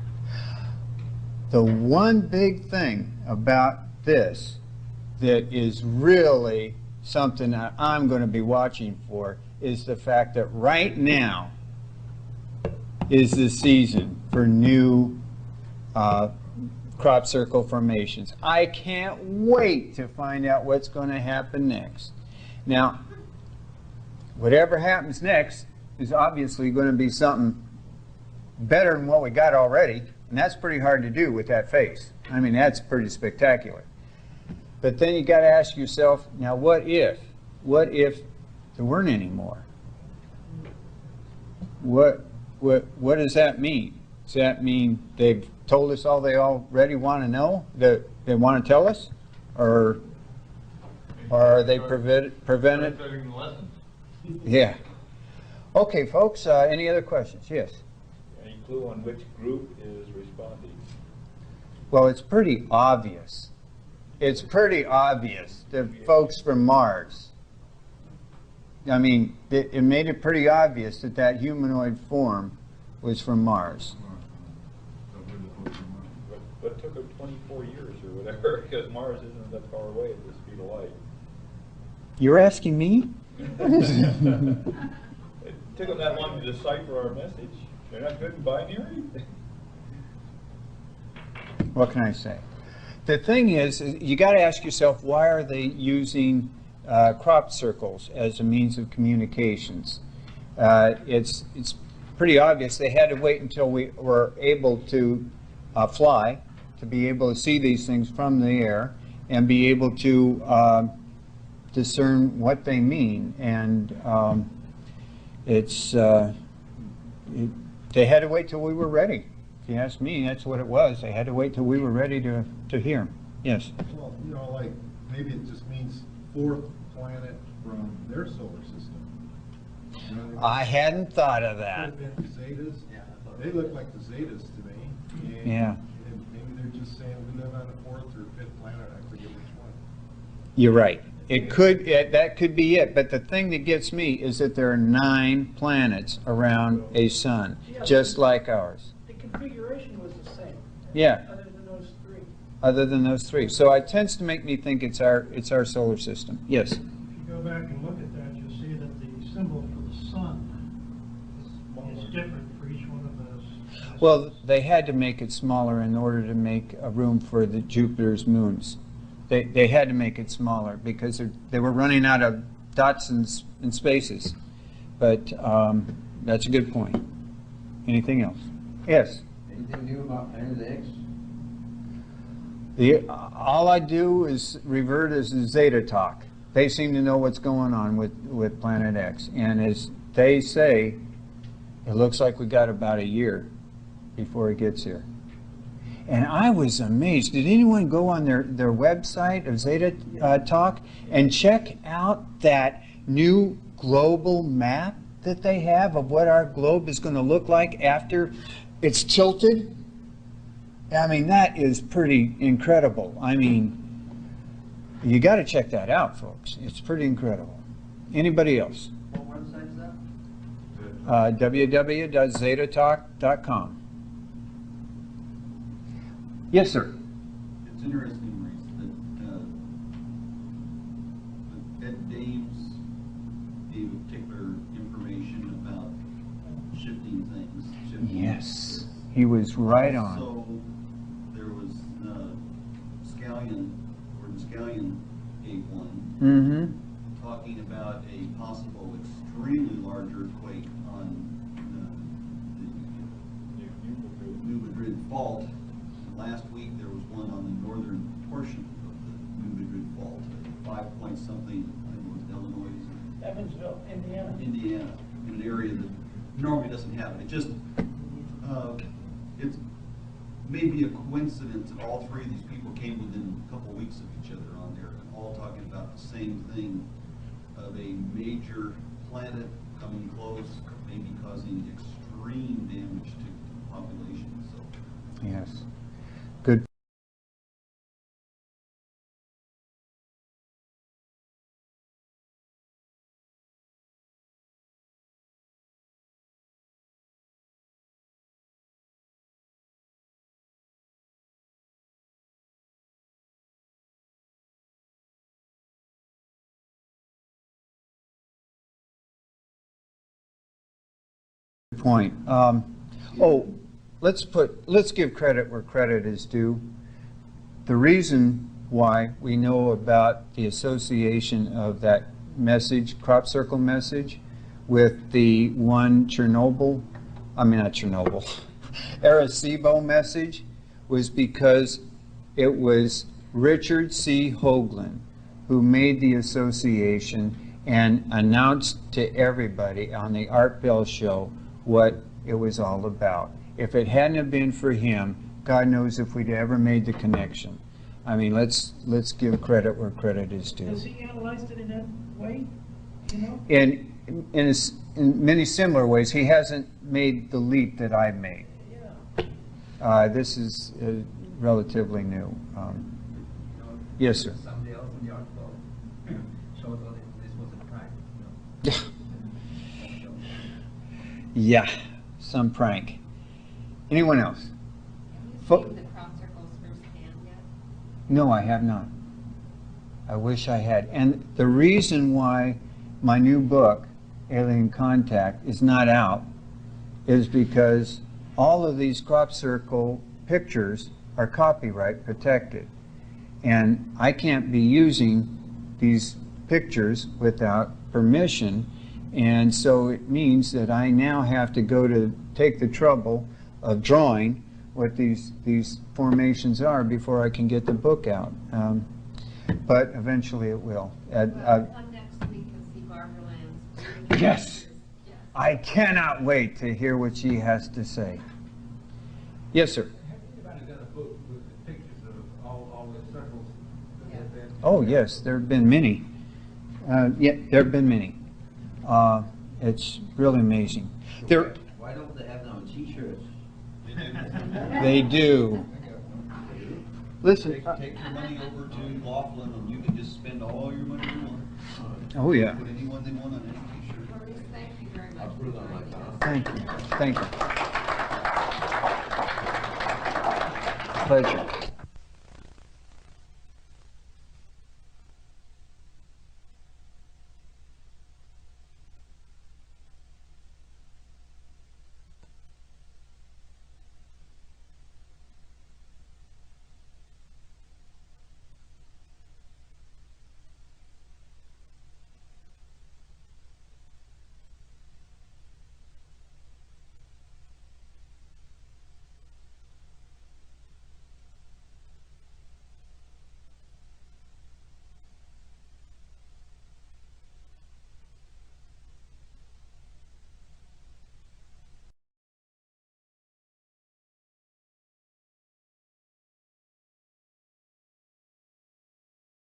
Speaker 2: The one big thing about this that is really something that I'm going to be watching for is the fact that right now is the season for new crop circle formations. I can't wait to find out what's going to happen next. Now, whatever happens next is obviously going to be something better than what we got already, and that's pretty hard to do with that face. I mean, that's pretty spectacular. But then you got to ask yourself, now what if there weren't any more? What does that mean? Does that mean they've told us all they already want to know, that they want to tell us? Or are they prevented?
Speaker 4: Studying the lessons.
Speaker 2: Yeah. Okay, folks, any other questions? Yes.
Speaker 3: Any clue on which group is responding?
Speaker 2: Well, it's pretty obvious. It's pretty obvious. The folks from Mars. I mean, it made it pretty obvious that that humanoid form was from Mars.
Speaker 3: But took them 24 years or whatever, because Mars isn't that far away at the speed of light.
Speaker 2: You're asking me?
Speaker 3: It took them that long to decipher our message. They're not good in binary?
Speaker 2: What can I say? The thing is, you got to ask yourself, why are they using crop circles as a means of communications? It's pretty obvious they had to wait until we were able to fly, to be able to see these things from the air and be able to discern what they mean. And they had to wait till we were ready. If you ask me, that's what it was. They had to wait till we were ready to hear them. Yes?
Speaker 11: Well, you know, like, maybe it just means fourth planet from their solar system. You know what
Speaker 2: I hadn't thought of that.
Speaker 11: Zetas, they look like the Zetas to me. And
Speaker 2: Yeah.
Speaker 11: and maybe they're just saying we live on the fourth or fifth planet, I forget which one.
Speaker 2: You're right. It could, that could be it. But the thing that gets me is that there are 9 planets around a sun, just like ours.
Speaker 6: The configuration was the same.
Speaker 2: Yeah.
Speaker 6: Other than those 3.
Speaker 2: Other than those 3. So it tends to make me think it's our solar system. Yes.
Speaker 9: If you go back and look at that, you'll see that the symbol for the sun is different for each one of those.
Speaker 2: Well, they had to make it smaller in order to make a room for the Jupiter's moons. They had to make it smaller because they were running out of dots and spaces. But that's a good point. Anything else? Yes.
Speaker 12: Anything new about Planet X?
Speaker 2: All I do is revert as the Zeta talk. They seem to know what's going on with Planet X. And as they say, it looks like we got about a year before it gets here. And I was amazed. Did anyone go on their website of Zeta Talk and check out that new global map that they have of what our globe is going to look like after it's tilted? I mean, that is pretty incredible. I mean, you got to check that out, folks. It's pretty incredible. Anybody else?
Speaker 12: What website is that?
Speaker 2: www.zetatalk.com. Yes, sir.
Speaker 12: It's interesting, Maurice, that Ed Dames gave particular information about shifting things.
Speaker 2: Yes, he was right on.
Speaker 12: So there was Scallion, Gordon Scallion gave one, talking about a possible extremely large earthquake on the fault. Last week, there was one on the northern portion of the New Madrid Fault, 5 point something, I think it was Illinois.
Speaker 6: Evansville, Indiana.
Speaker 12: Indiana, in an area that normally doesn't have it. It just, it's maybe a coincidence that all three of these people came within a couple weeks of each other on there, and all talking about the same thing of a major planet coming close, maybe causing extreme damage to the population, so.
Speaker 2: Yes. Good. Point. Let's give credit where credit is due. The reason why we know about the association of that message, crop circle message, with the one Arecibo message, was because it was Richard C. Hoagland who made the association and announced to everybody on the Art Bell show what it was all about. If it hadn't have been for him, God knows if we'd ever made the connection. I mean, let's give credit where credit is due.
Speaker 6: Has he analyzed it in that way, you know?
Speaker 2: In many similar ways, he hasn't made the leap that I've made.
Speaker 6: Yeah.
Speaker 2: This is relatively new. Yes, sir.
Speaker 5: Somebody else in the article showed that this was a prank, you know.
Speaker 2: Yeah, some prank. Anyone else?
Speaker 7: Have you seen the crop circles firsthand yet?
Speaker 2: No, I have not. I wish I had. And the reason why my new book, Alien Contact, is not out is because all of these crop circle pictures are copyright protected. And I can't be using these pictures without permission. And so it means that I now have to go to take the trouble of drawing what these formations are before I can get the book out. But eventually it will.
Speaker 7: Come next week and see Barbara Land's.
Speaker 2: Yes.
Speaker 7: Yes.
Speaker 2: I cannot wait to hear what she has to say. Yes, sir.
Speaker 10: Have anybody done a book with the pictures of all the circles that have been?
Speaker 2: Oh, yes, there have been many. Yeah, there have been many. It's really amazing. There,
Speaker 12: Why don't they have them on t-shirts?
Speaker 2: they do. Listen.
Speaker 12: Take your money over to Laughlin and you can just spend all your money you want.
Speaker 2: Oh, yeah.
Speaker 12: Put anyone they want on any t-shirt.
Speaker 7: Maurice, thank you very much.
Speaker 3: I'll put it on my car.
Speaker 2: Thank you. Thank you. Pleasure.